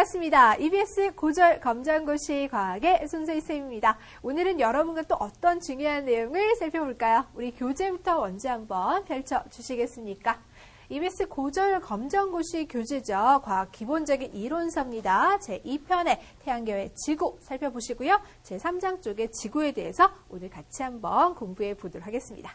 반갑습니다. EBS 고절 검정고시 과학의 손소희 쌤입니다. 오늘은 여러분과 또 어떤 중요한 내용을 살펴볼까요? 우리 교재부터 먼저 한번 펼쳐주시겠습니까? EBS 고절 검정고시 교재죠. 과학 기본적인 이론서입니다. 제2편의 태양계의 지구 살펴보시고요. 제3장 쪽의 지구에 대해서 오늘 같이 한번 공부해 보도록 하겠습니다.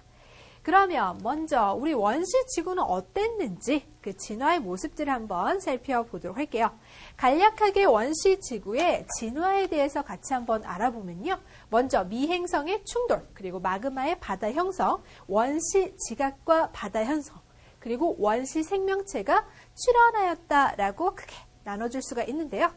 그러면 먼저 우리 원시 지구는 어땠는지 그 진화의 모습들을 한번 살펴보도록 할게요. 간략하게 원시 지구의 진화에 대해서 같이 한번 알아보면요. 먼저 미행성의 충돌, 그리고 마그마의 바다 형성, 원시 지각과 바다 형성, 그리고 원시 생명체가 출현하였다라고 크게 나눠줄 수가 있는데요.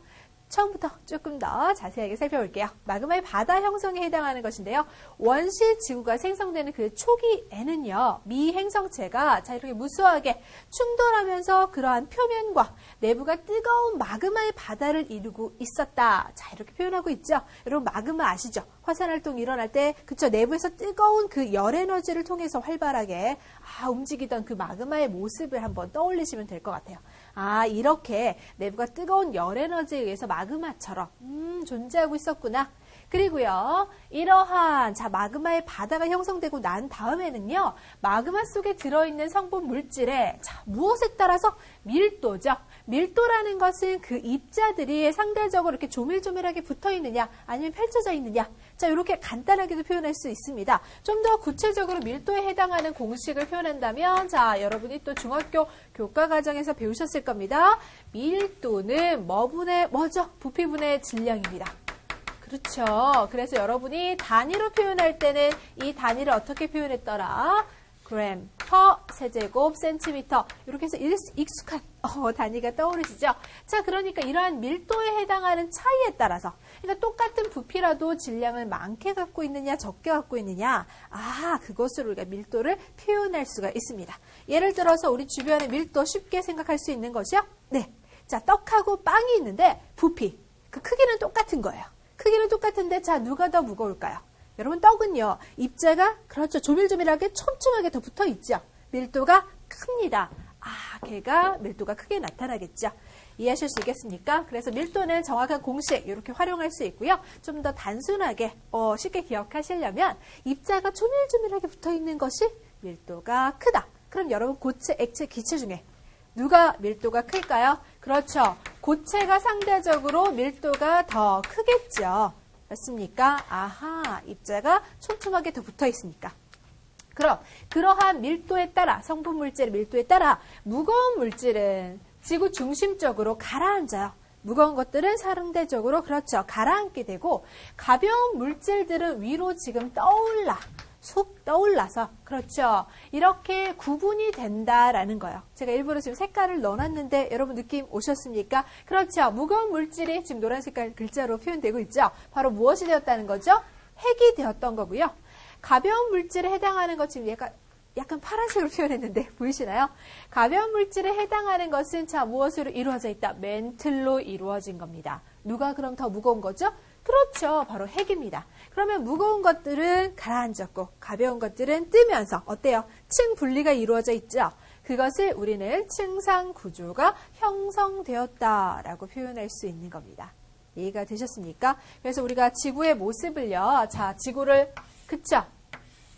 처음부터 조금 더 자세하게 살펴볼게요. 마그마의 바다 형성에 해당하는 것인데요. 원시 지구가 생성되는 그 초기에는요. 미행성체가 자 이렇게 무수하게 충돌하면서 그러한 표면과 내부가 뜨거운 마그마의 바다를 이루고 있었다. 자 이렇게 표현하고 있죠. 여러분 마그마 아시죠? 화산활동이 일어날 때 그쵸 내부에서 뜨거운 그 열 에너지를 통해서 활발하게 움직이던 그 마그마의 모습을 한번 떠올리시면 될 것 같아요. 이렇게 내부가 뜨거운 열 에너지에 의해서 마그마처럼 존재하고 있었구나. 그리고요, 이러한 마그마의 바다가 형성되고 난 다음에는요, 마그마 속에 들어있는 성분 물질에 무엇에 따라서 밀도죠. 밀도라는 것은 그 입자들이 상대적으로 이렇게 조밀조밀하게 붙어 있느냐, 아니면 펼쳐져 있느냐. 자, 이렇게 간단하게도 표현할 수 있습니다. 좀 더 구체적으로 밀도에 해당하는 공식을 표현한다면, 자, 여러분이 또 중학교 교과 과정에서 배우셨을 겁니다. 밀도는 뭐죠? 부피분의 질량입니다. 그렇죠. 그래서 여러분이 단위로 표현할 때는 이 단위를 어떻게 표현했더라? 그램, 퍼, 세제곱, 센티미터 이렇게 해서 익숙한 단위가 떠오르시죠? 자, 그러니까 이러한 밀도에 해당하는 차이에 따라서 그러니까 똑같은 부피라도 질량을 많게 갖고 있느냐 적게 갖고 있느냐 그것으로 우리가 밀도를 표현할 수가 있습니다. 예를 들어서 우리 주변의 밀도 쉽게 생각할 수 있는 것이요. 네, 자 떡하고 빵이 있는데 부피, 그 크기는 똑같은 거예요. 크기는 똑같은데 자 누가 더 무거울까요? 여러분 떡은요 입자가 그렇죠 조밀조밀하게 촘촘하게 더 붙어 있죠. 밀도가 큽니다. 걔가 밀도가 크게 나타나겠죠. 이해하실 수 있겠습니까? 그래서 밀도는 정확한 공식 이렇게 활용할 수 있고요. 좀 더 단순하게 쉽게 기억하시려면 입자가 조밀조밀하게 붙어 있는 것이 밀도가 크다. 그럼 여러분 고체, 액체, 기체 중에 누가 밀도가 클까요? 그렇죠. 고체가 상대적으로 밀도가 더 크겠죠. 맞습니까? 입자가 촘촘하게 더 붙어 있으니까. 그럼 그러한 밀도에 따라 성분 물질의 밀도에 따라 무거운 물질은 지구 중심적으로 가라앉아요. 무거운 것들은 상대적으로 그렇죠. 가라앉게 되고 가벼운 물질들은 위로 지금 속 떠올라서 그렇죠. 이렇게 구분이 된다라는 거예요. 제가 일부러 지금 색깔을 넣어놨는데 여러분 느낌 오셨습니까? 그렇죠. 무거운 물질이 지금 노란 색깔 글자로 표현되고 있죠. 바로 무엇이 되었다는 거죠? 핵이 되었던 거고요. 가벼운 물질에 해당하는 것 지금 약간 파란색으로 표현했는데 보이시나요? 가벼운 물질에 해당하는 것은 무엇으로 이루어져 있다? 멘틀로 이루어진 겁니다. 누가 그럼 더 무거운 거죠? 그렇죠. 바로 핵입니다. 그러면 무거운 것들은 가라앉았고 가벼운 것들은 뜨면서 어때요? 층 분리가 이루어져 있죠. 그것을 우리는 층상 구조가 형성되었다라고 표현할 수 있는 겁니다. 이해가 되셨습니까? 그래서 우리가 지구의 모습을요. 자, 지구를 그쵸?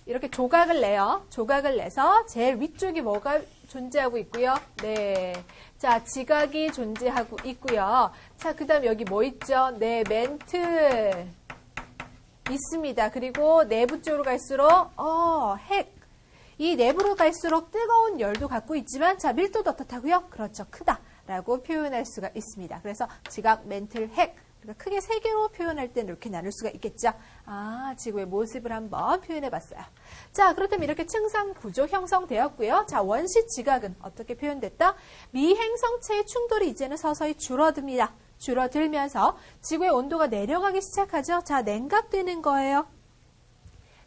이렇게 조각을 내요. 조각을 내서 제일 위쪽이 뭐가 존재하고 있고요. 네. 자, 지각이 존재하고 있고요. 자, 그 다음 여기 뭐 있죠? 네, 멘틀 있습니다. 그리고 내부 쪽으로 갈수록 핵. 이 내부로 갈수록 뜨거운 열도 갖고 있지만 자, 밀도도 어떻다고요? 그렇죠. 크다라고 표현할 수가 있습니다. 그래서 지각, 멘틀, 핵. 그러니까 크게 세 개로 표현할 때는 이렇게 나눌 수가 있겠죠. 지구의 모습을 한번 표현해봤어요. 자, 그렇다면 이렇게 층상 구조 형성되었고요. 자, 원시 지각은 어떻게 표현됐다? 미행성체의 충돌이 이제는 서서히 줄어듭니다. 줄어들면서 지구의 온도가 내려가기 시작하죠. 자, 냉각되는 거예요.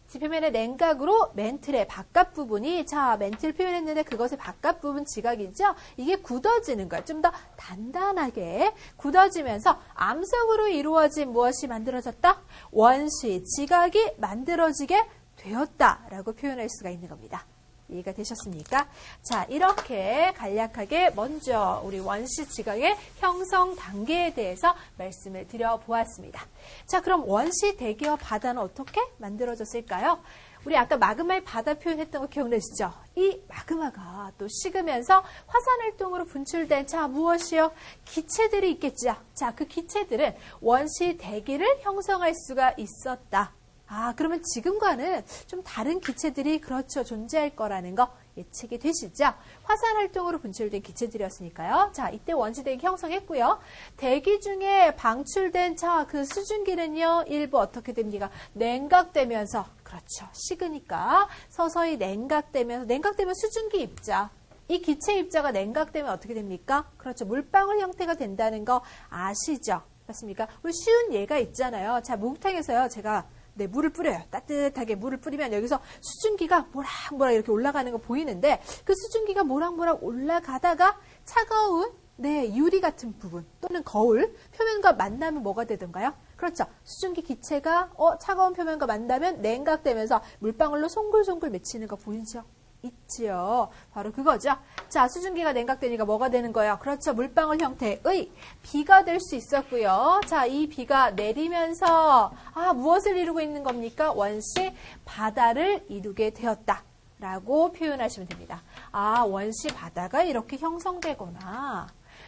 지표면의 냉각으로 멘틀의 바깥 부분이 멘틀 표현했는데 그것의 바깥 부분 지각이죠. 이게 굳어지는 거예요. 좀 더 단단하게 굳어지면서 암석으로 이루어진 무엇이 만들어졌다? 원시 지각이 만들어지게 되었다라고 표현할 수가 있는 겁니다. 이해가 되셨습니까? 자, 이렇게 간략하게 먼저 우리 원시 지각의 형성 단계에 대해서 말씀을 드려보았습니다. 자, 그럼 원시 대기와 바다는 어떻게 만들어졌을까요? 우리 아까 마그마의 바다 표현했던 거 기억나시죠? 이 마그마가 또 식으면서 화산활동으로 분출된 자 무엇이요? 기체들이 있겠죠. 자, 그 기체들은 원시 대기를 형성할 수가 있었다. 아, 그러면 지금과는 좀 다른 기체들이 그렇죠. 존재할 거라는 거 예측이 되시죠? 화산활동으로 분출된 기체들이었으니까요. 자, 이때 원시 대기 형성했고요. 대기 중에 방출된 자, 그 수증기는요. 일부 어떻게 됩니까? 냉각되면서 그렇죠. 식으니까 서서히 냉각되면 수증기 입자. 이 기체 입자가 냉각되면 어떻게 됩니까? 그렇죠. 물방울 형태가 된다는 거 아시죠? 맞습니까? 우리 쉬운 예가 있잖아요. 자, 목욕탕에서요. 제가 물을 뿌려요. 따뜻하게 물을 뿌리면 여기서 수증기가 모락모락 이렇게 올라가는 거 보이는데 그 수증기가 모락모락 올라가다가 차가운 유리 같은 부분 또는 거울 표면과 만나면 뭐가 되던가요? 그렇죠. 수증기 기체가 차가운 표면과 만나면 냉각되면서 물방울로 송글송글 맺히는 거 보이죠? 있지요. 바로 그거죠. 자, 수증기가 냉각되니까 뭐가 되는 거예요? 그렇죠. 물방울 형태의 비가 될 수 있었고요. 자, 이 비가 내리면서 무엇을 이루고 있는 겁니까? 원시 바다를 이루게 되었다. 라고 표현하시면 됩니다. 아, 원시 바다가 이렇게 형성되거나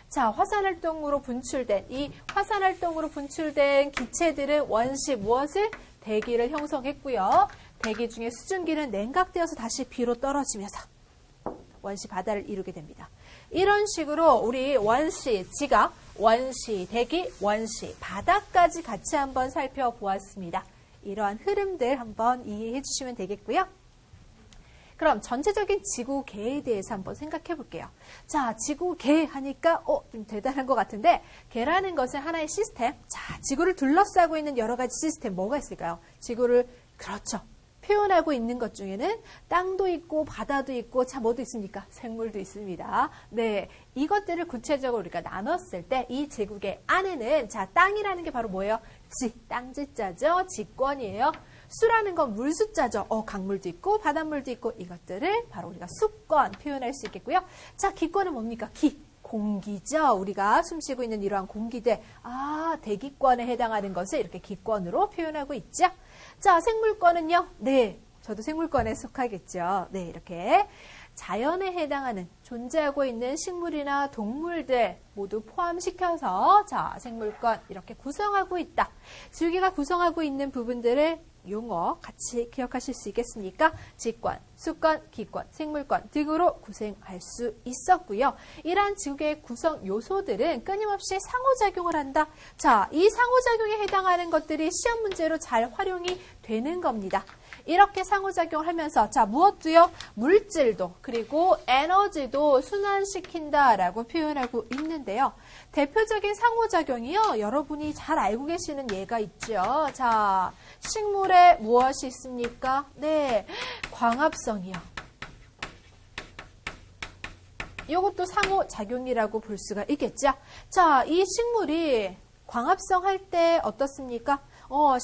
자, 화산활동으로 분출된 기체들은 원시 무엇을? 대기를 형성했고요. 대기 중에 수증기는 냉각되어서 다시 비로 떨어지면서 원시 바다를 이루게 됩니다. 이런 식으로 우리 원시 지각, 원시 대기, 원시 바다까지 같이 한번 살펴보았습니다. 이러한 흐름들 한번 이해해 주시면 되겠고요. 그럼 전체적인 지구계에 대해서 한번 생각해 볼게요. 자, 지구계 하니까 좀 대단한 것 같은데 개라는 것은 하나의 시스템. 자, 지구를 둘러싸고 있는 여러 가지 시스템 뭐가 있을까요? 지구를 그렇죠. 표현하고 있는 것 중에는 땅도 있고 바다도 있고 자 뭐도 있습니까? 생물도 있습니다. 네, 이것들을 구체적으로 우리가 나눴을 때 이 지구계 안에는 자 땅이라는 게 바로 뭐예요? 땅지자죠. 지권이에요. 수라는 건 물수자죠. 강물도 있고 바닷물도 있고 이것들을 바로 우리가 수권 표현할 수 있겠고요. 자, 기권은 뭡니까? 공기죠. 우리가 숨쉬고 있는 이러한 공기들. 대기권에 해당하는 것을 이렇게 기권으로 표현하고 있죠. 자, 생물권은요. 네, 저도 생물권에 속하겠죠. 네, 이렇게 자연에 해당하는 존재하고 있는 식물이나 동물들 모두 포함시켜서 자, 생물권 이렇게 구성하고 있다. 지구계가 구성하고 있는 부분들을 용어 같이 기억하실 수 있겠습니까? 지권, 수권, 기권, 생물권 등으로 구성할 수 있었고요. 이러한 지구계의 구성 요소들은 끊임없이 상호작용을 한다. 자, 이 상호작용에 해당하는 것들이 시험 문제로 잘 활용이 되는 겁니다. 이렇게 상호작용을 하면서 자, 무엇도요? 물질도 그리고 에너지도 순환시킨다라고 표현하고 있는데요. 대표적인 상호작용이요. 여러분이 잘 알고 계시는 예가 있죠. 자, 식물에 무엇이 있습니까? 네, 광합성이요. 이것도 상호작용이라고 볼 수가 있겠죠. 자, 이 식물이 광합성 할 때 어떻습니까?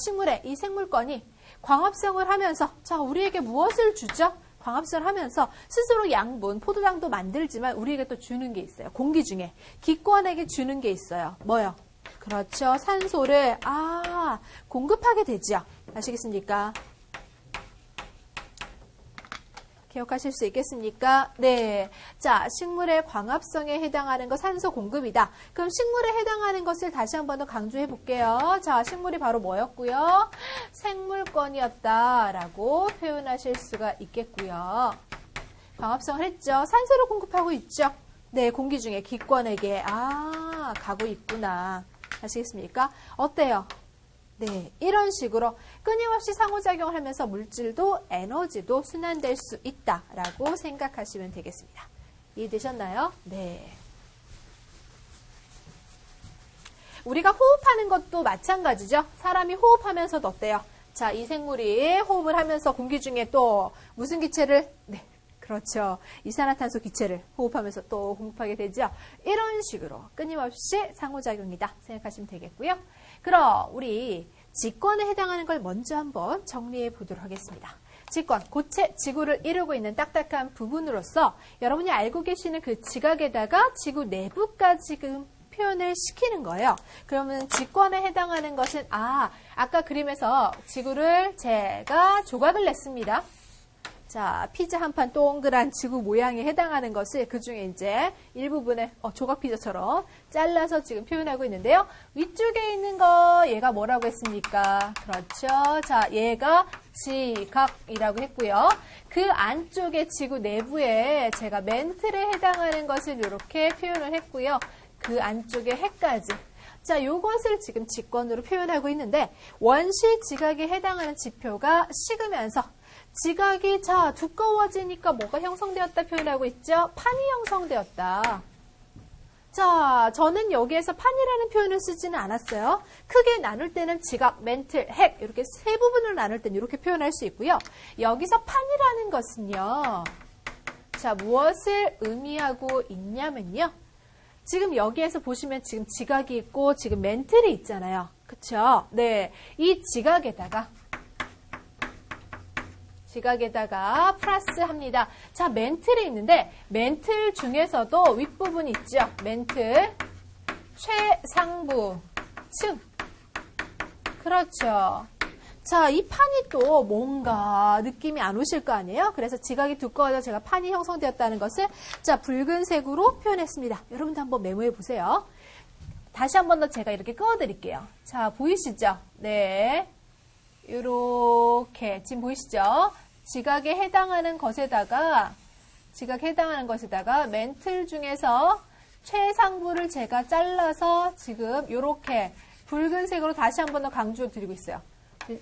식물의 이 생물권이 광합성을 하면서 자, 우리에게 무엇을 주죠? 광합성을 하면서 스스로 양분, 포도당도 만들지만 우리에게 또 주는 게 있어요. 공기 중에. 기권에게 주는 게 있어요. 뭐요? 그렇죠. 산소를 공급하게 되죠. 아시겠습니까? 기억하실 수 있겠습니까? 네. 자, 식물의 광합성에 해당하는 거 산소 공급이다. 그럼 식물에 해당하는 것을 다시 한 번 더 강조해 볼게요. 자, 식물이 바로 뭐였고요? 생물권이었다라고 표현하실 수가 있겠고요. 광합성을 했죠. 산소를 공급하고 있죠. 네, 공기 중에 기권에게 가고 있구나. 아시겠습니까? 어때요? 네, 이런 식으로 끊임없이 상호작용을 하면서 물질도 에너지도 순환될 수 있다라고 생각하시면 되겠습니다. 이해되셨나요? 네. 우리가 호흡하는 것도 마찬가지죠. 사람이 호흡하면서도 어때요? 자, 이 생물이 호흡을 하면서 공기 중에 또 무슨 기체를? 네, 그렇죠. 이산화탄소 기체를 호흡하면서 또 공급하게 되죠. 이런 식으로 끊임없이 상호작용이다 생각하시면 되겠고요. 그럼 우리 지권에 해당하는 걸 먼저 한번 정리해 보도록 하겠습니다. 직권, 고체 지구를 이루고 있는 딱딱한 부분으로서 여러분이 알고 계시는 그 지각에다가 지구 내부까지 지금 표현을 시키는 거예요. 그러면 직권에 해당하는 것은 아까 그림에서 지구를 제가 조각을 냈습니다. 자, 피자 한 판 동그란 지구 모양에 해당하는 것을 그 중에 이제 일부분에 조각 피자처럼 잘라서 지금 표현하고 있는데요. 위쪽에 있는 거 얘가 뭐라고 했습니까? 그렇죠. 자, 얘가 지각이라고 했고요. 그 안쪽에 지구 내부에 제가 멘틀에 해당하는 것을 이렇게 표현을 했고요. 그 안쪽에 해까지. 자, 요것을 지금 직권으로 표현하고 있는데 원시 지각에 해당하는 지표가 식으면서 지각이 두꺼워지니까 뭐가 형성되었다 표현하고 있죠? 판이 형성되었다. 자, 저는 여기에서 판이라는 표현을 쓰지는 않았어요. 크게 나눌 때는 지각, 멘틀, 핵 이렇게 세 부분을 나눌 때는 이렇게 표현할 수 있고요. 여기서 판이라는 것은요. 자, 무엇을 의미하고 있냐면요. 지금 여기에서 보시면 지금 지각이 있고 지금 멘틀이 있잖아요. 그쵸? 네. 이 지각에다가 플러스 합니다. 자, 멘틀이 있는데 멘틀 중에서도 윗부분 있죠. 멘틀 최상부 층. 그렇죠. 자, 이 판이 또 뭔가 느낌이 안 오실 거 아니에요? 그래서 지각이 두꺼워져 제가 판이 형성되었다는 것을 자, 붉은색으로 표현했습니다. 여러분도 한번 메모해 보세요. 다시 한 번 더 제가 이렇게 그어드릴게요. 자, 보이시죠? 네. 요렇게 지금 보이시죠? 지각에 해당하는 것에다가 멘틀 중에서 최상부를 제가 잘라서 지금 요렇게 붉은색으로 다시 한 번 더 강조 드리고 있어요.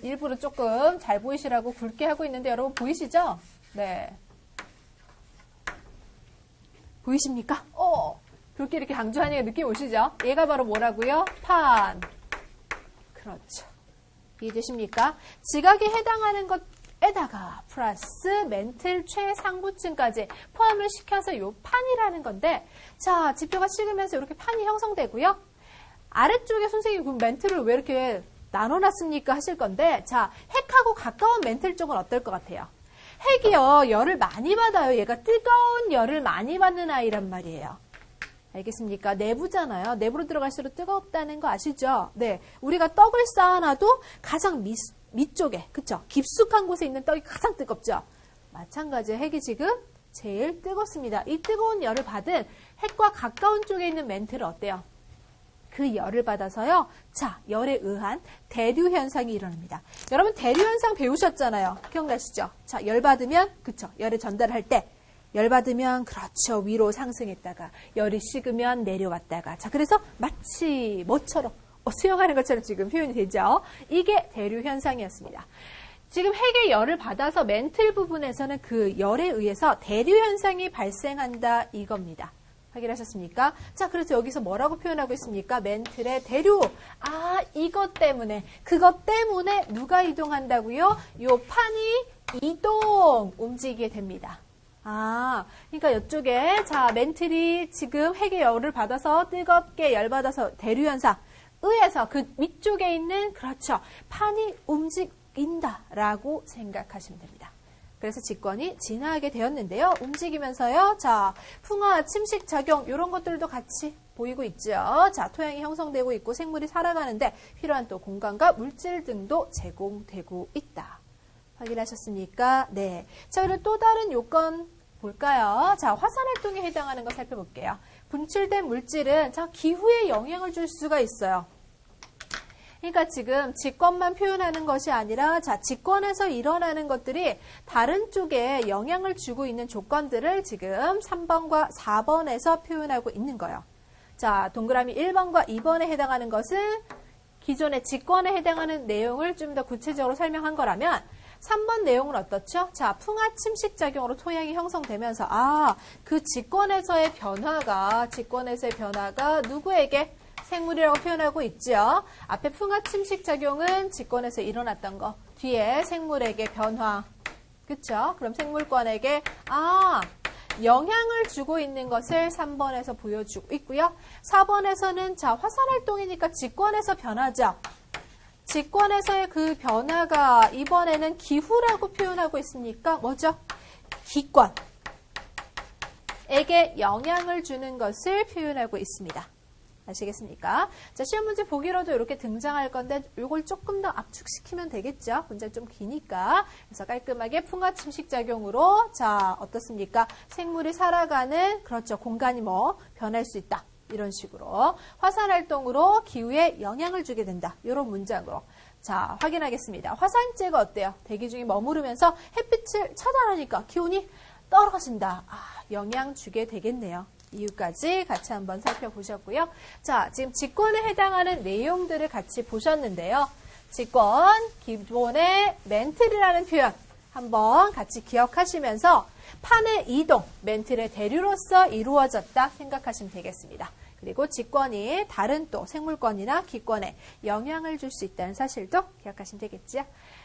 일부러 조금 잘 보이시라고 굵게 하고 있는데 여러분 보이시죠? 네. 보이십니까? 그렇게 이렇게 강조하니까 느낌 오시죠? 얘가 바로 뭐라고요? 판. 그렇죠. 이해되십니까? 지각에 해당하는 것에다가 플러스 멘틀 최상부층까지 포함을 시켜서 요 판이라는 건데 자, 지표가 식으면서 이렇게 판이 형성되고요. 아래쪽에 선생님이 그 멘틀을 왜 이렇게 나눠놨습니까? 하실 건데 자, 핵하고 가까운 멘틀 쪽은 어떨 것 같아요? 핵이요, 열을 많이 받아요. 얘가 뜨거운 열을 많이 받는 아이란 말이에요. 알겠습니까? 내부잖아요. 내부로 들어갈수록 뜨겁다는 거 아시죠? 네. 우리가 떡을 쌓아놔도 가장 밑쪽에, 그쵸? 깊숙한 곳에 있는 떡이 가장 뜨겁죠? 마찬가지로 핵이 지금 제일 뜨겁습니다. 이 뜨거운 열을 받은 핵과 가까운 쪽에 있는 멘틀은 어때요? 그 열을 받아서요. 자, 열에 의한 대류 현상이 일어납니다. 여러분 대류 현상 배우셨잖아요. 기억나시죠? 자, 열 받으면 그쵸? 열을 전달할 때 열 받으면 그렇죠. 위로 상승했다가 열이 식으면 내려왔다가 자, 그래서 마치 뭐처럼 수영하는 것처럼 지금 표현이 되죠. 이게 대류 현상이었습니다. 지금 핵의 열을 받아서 멘틀 부분에서는 그 열에 의해서 대류 현상이 발생한다 이겁니다. 확인하셨습니까? 자, 그래서 여기서 뭐라고 표현하고 있습니까? 멘틀의 대류. 이것 때문에, 그것 때문에 누가 이동한다고요? 요 판이 움직이게 됩니다. 그러니까 이쪽에, 자, 멘틀이 지금 핵의 열을 받아서 뜨겁게 열받아서 대류 현상, 의해서 그 위쪽에 있는, 그렇죠. 판이 움직인다라고 생각하시면 됩니다. 그래서 직권이 진화하게 되었는데요. 움직이면서요. 자, 풍화, 침식 작용 이런 것들도 같이 보이고 있죠. 자, 토양이 형성되고 있고 생물이 살아가는데 필요한 또 공간과 물질 등도 제공되고 있다. 확인하셨습니까? 네. 자, 그럼 또 다른 요건 볼까요? 자, 화산활동에 해당하는 거 살펴볼게요. 분출된 물질은 자, 기후에 영향을 줄 수가 있어요. 그러니까 지금 직권만 표현하는 것이 아니라 자, 직권에서 일어나는 것들이 다른 쪽에 영향을 주고 있는 조건들을 지금 3번과 4번에서 표현하고 있는 거예요. 자, 동그라미 1번과 2번에 해당하는 것은 기존의 직권에 해당하는 내용을 좀 더 구체적으로 설명한 거라면 3번 내용은 어떻죠? 자, 풍화 침식 작용으로 토양이 형성되면서 그 직권에서의 변화가 누구에게? 생물이라고 표현하고 있죠. 앞에 풍화 침식 작용은 직권에서 일어났던 거. 뒤에 생물에게 변화. 그쵸? 그럼 생물권에게 영향을 주고 있는 것을 3번에서 보여주고 있고요. 4번에서는 자, 화산활동이니까 직권에서 변하죠. 직권에서의 그 변화가 이번에는 기후라고 표현하고 있으니까 뭐죠? 기권에게 영향을 주는 것을 표현하고 있습니다. 아시겠습니까? 자, 시험 문제 보기로도 이렇게 등장할 건데 이걸 조금 더 압축시키면 되겠죠? 문제 좀 기니까. 그래서 깔끔하게 풍화침식 작용으로 자, 어떻습니까? 생물이 살아가는 그렇죠. 공간이 뭐 변할 수 있다. 이런 식으로 화산활동으로 기후에 영향을 주게 된다. 이런 문장으로 자, 확인하겠습니다. 화산재가 어때요? 대기 중에 머무르면서 햇빛을 차단하니까 기온이 떨어진다. 영향 주게 되겠네요. 이유까지 같이 한번 살펴보셨고요. 자, 지금 직권에 해당하는 내용들을 같이 보셨는데요. 직권, 기본의 멘틀이라는 표현 한번 같이 기억하시면서 판의 이동, 멘틀의 대류로서 이루어졌다 생각하시면 되겠습니다. 그리고 직권이 다른 또 생물권이나 기권에 영향을 줄 수 있다는 사실도 기억하시면 되겠지요.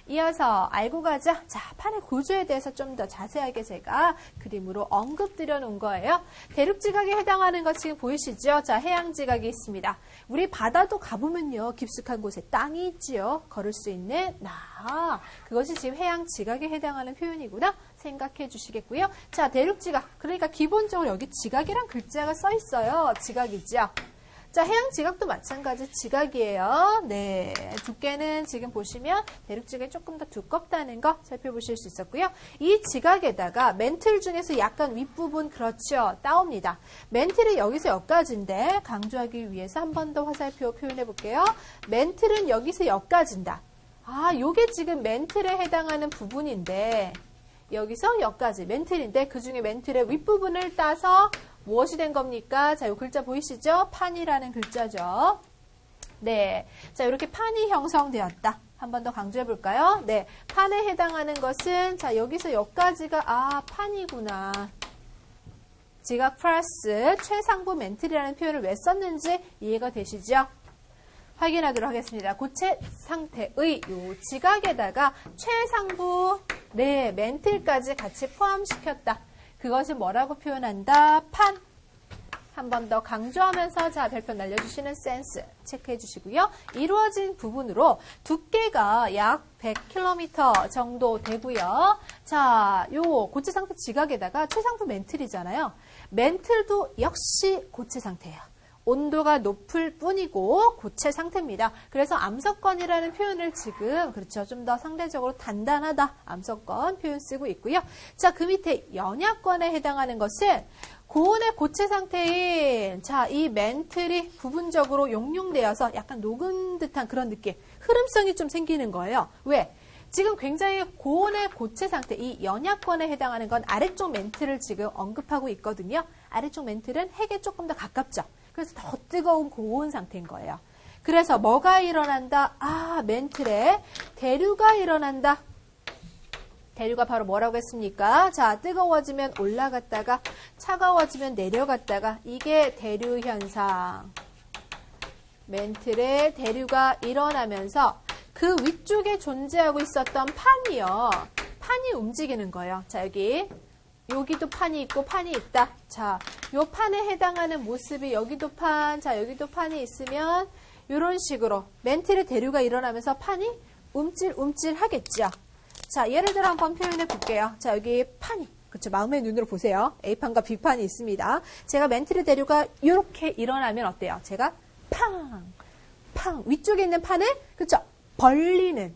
이어서 알고 가자. 자, 판의 구조에 대해서 좀 더 자세하게 제가 그림으로 언급드려 놓은 거예요. 대륙지각에 해당하는 것 지금 보이시죠? 자, 해양지각이 있습니다. 우리 바다도 가보면요. 깊숙한 곳에 땅이 있지요. 걸을 수 있는 그것이 지금 해양지각에 해당하는 표현이구나 생각해 주시겠고요. 자, 대륙지각. 그러니까 기본적으로 여기 지각이란 글자가 써 있어요. 지각이죠. 자, 해양 지각도 마찬가지 지각이에요. 네, 두께는 지금 보시면 대륙지각이 조금 더 두껍다는 거 살펴보실 수 있었고요. 이 지각에다가 멘틀 중에서 약간 윗부분 그렇죠. 따옵니다. 멘틀이 여기서 여기까지인데 강조하기 위해서 한 번 더 화살표 표현해 볼게요. 멘틀은 여기서 여기까지인다. 요게 지금 멘틀에 해당하는 부분인데 여기서 여기까지 멘틀인데 그중에 멘틀의 윗부분을 따서 무엇이 된 겁니까? 자, 이 글자 보이시죠? 판이라는 글자죠. 네. 자, 이렇게 판이 형성되었다. 한 번 더 강조해 볼까요? 네. 판에 해당하는 것은, 자, 여기서 여기까지가, 판이구나. 지각 플러스 최상부 멘틀이라는 표현을 왜 썼는지 이해가 되시죠? 확인하도록 하겠습니다. 고체 상태의 요 지각에다가 최상부, 네, 멘틀까지 같이 포함시켰다. 그것을 뭐라고 표현한다? 판. 한 번 더 강조하면서 자, 별표 날려주시는 센스 체크해 주시고요. 이루어진 부분으로 두께가 약 100km 정도 되고요. 자, 요 고체 상태 지각에다가 최상부 멘틀이잖아요. 멘틀도 역시 고체 상태예요. 온도가 높을 뿐이고 고체 상태입니다. 그래서 암석권이라는 표현을 지금 그렇죠. 좀 더 상대적으로 단단하다. 암석권 표현 쓰고 있고요. 자, 그 밑에 연약권에 해당하는 것은 고온의 고체 상태인 자, 이 멘틀이 부분적으로 용융되어서 약간 녹은 듯한 그런 느낌. 흐름성이 좀 생기는 거예요. 왜? 지금 굉장히 고온의 고체 상태, 이 연약권에 해당하는 건 아래쪽 멘틀을 지금 언급하고 있거든요. 아래쪽 멘틀은 핵에 조금 더 가깝죠. 그래서 더 뜨거운 고온 상태인 거예요. 그래서 뭐가 일어난다? 멘틀에 대류가 일어난다. 대류가 바로 뭐라고 했습니까? 자, 뜨거워지면 올라갔다가 차가워지면 내려갔다가 이게 대류 현상. 멘틀에 대류가 일어나면서 그 위쪽에 존재하고 있었던 판이요. 판이 움직이는 거예요. 자, 여기도 판이 있고 판이 있다. 자, 요 판에 해당하는 모습이 여기도 판, 자, 여기도 판이 있으면 이런 식으로 멘틀의 대류가 일어나면서 판이 움찔움찔 하겠죠. 자, 예를 들어 한번 표현해 볼게요. 자, 여기 판이, 그렇죠. 마음의 눈으로 보세요. A판과 B판이 있습니다. 제가 멘틀의 대류가 이렇게 일어나면 어때요? 제가 팡, 위쪽에 있는 판을, 그렇죠. 벌리는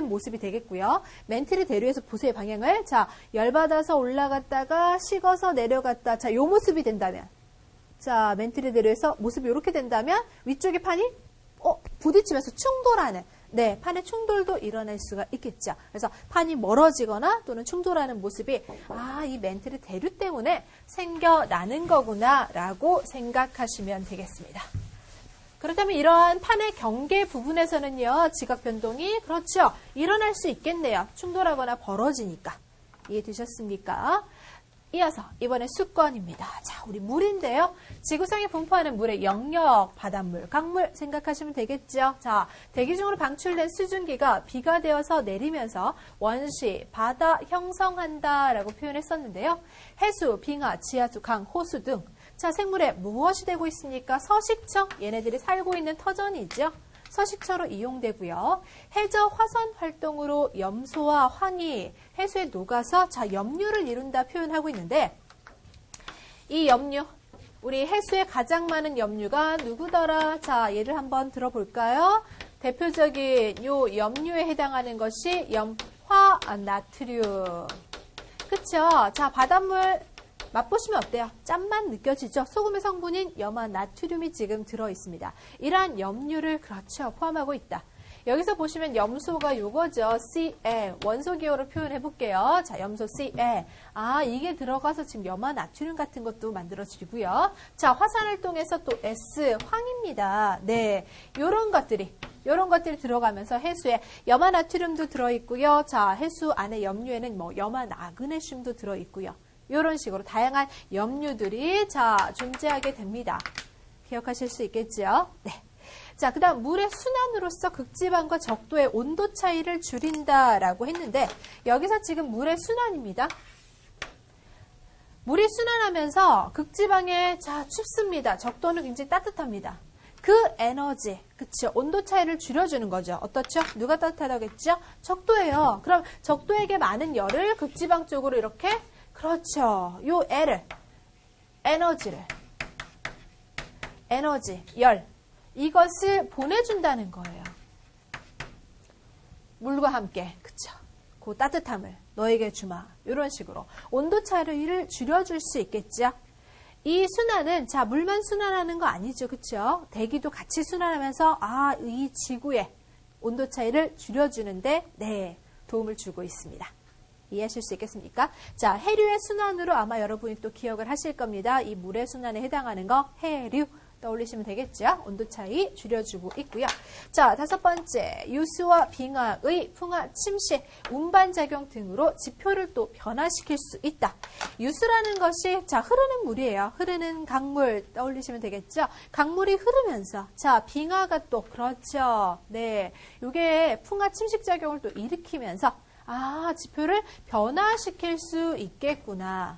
모습이 되겠고요. 멘틀의 대류에서 보세요, 방향을. 자, 열받아서 올라갔다가 식어서 내려갔다. 자, 요 모습이 된다면. 자, 멘틀의 대류에서 모습이 이렇게 된다면 위쪽의 판이 부딪히면서 충돌하는. 네, 판의 충돌도 일어날 수가 있겠죠. 그래서 판이 멀어지거나 또는 충돌하는 모습이 이 멘틀의 대류 때문에 생겨나는 거구나 라고 생각하시면 되겠습니다. 그렇다면 이러한 판의 경계 부분에서는요. 지각 변동이 그렇죠. 일어날 수 있겠네요. 충돌하거나 벌어지니까. 이해되셨습니까? 이어서 이번에 수권입니다. 자, 우리 물인데요. 지구상에 분포하는 물의 영역, 바닷물, 강물 생각하시면 되겠죠. 자, 대기 중으로 방출된 수증기가 비가 되어서 내리면서 원시, 바다 형성한다라고 표현했었는데요. 해수, 빙하, 지하수, 강, 호수 등 자, 생물에 무엇이 되고 있습니까? 서식청, 얘네들이 살고 있는 터전이죠. 서식처로 이용되고요. 해저 화선 활동으로 염소와 황이 해수에 녹아서 자, 염류를 이룬다 표현하고 있는데 이 염류, 우리 해수에 가장 많은 염류가 누구더라? 자, 얘를 한번 들어볼까요? 대표적인 요 염류에 해당하는 것이 염화나트륨. 그쵸? 자, 바닷물 맛보시면 어때요? 짠맛 느껴지죠? 소금의 성분인 염화나트륨이 지금 들어있습니다. 이러한 염류를 그렇죠. 포함하고 있다. 여기서 보시면 염소가 요거죠. Ca, 원소 기호로 표현해 볼게요. 자, 염소 Ca. 아, 이게 들어가서 지금 염화나트륨 같은 것도 만들어지고요. 자, 화산을 통해서 또 S, 황입니다. 네, 요런 것들이 들어가면서 해수에 염화나트륨도 들어있고요. 자, 해수 안에 염류에는 뭐 염화나그네슘도 들어있고요. 이런 식으로 다양한 염류들이 자, 존재하게 됩니다. 기억하실 수 있겠죠? 네. 자, 그 다음 물의 순환으로서 극지방과 적도의 온도 차이를 줄인다라고 했는데 여기서 지금 물의 순환입니다. 물이 순환하면서 극지방에 자, 춥습니다. 적도는 굉장히 따뜻합니다. 그 에너지, 그쵸? 온도 차이를 줄여주는 거죠. 어떻죠? 누가 따뜻하다고 했죠? 적도예요. 그럼 적도에게 많은 열을 극지방 쪽으로 이렇게 그렇죠. 요 에너지, 열. 이것을 보내준다는 거예요. 물과 함께, 그쵸. 그 따뜻함을 너에게 주마. 이런 식으로. 온도 차이를 줄여줄 수 있겠죠. 이 순환은, 자, 물만 순환하는 거 아니죠. 그쵸. 대기도 같이 순환하면서, 아, 이 지구의 온도 차이를 줄여주는데, 네, 도움을 주고 있습니다. 이해하실 수 있겠습니까? 자, 해류의 순환으로 아마 여러분이 또 기억을 하실 겁니다. 이 물의 순환에 해당하는 거 해류 떠올리시면 되겠죠? 온도 차이 줄여주고 있고요. 자, 다섯 번째, 유수와 빙하의 풍화, 침식, 운반작용 등으로 지표를 또 변화시킬 수 있다. 유수라는 것이 자, 흐르는 물이에요. 흐르는 강물 떠올리시면 되겠죠? 강물이 흐르면서 자, 빙하가 또 그렇죠. 네, 이게 풍화, 침식 작용을 또 일으키면서 아, 지표를 변화시킬 수 있겠구나.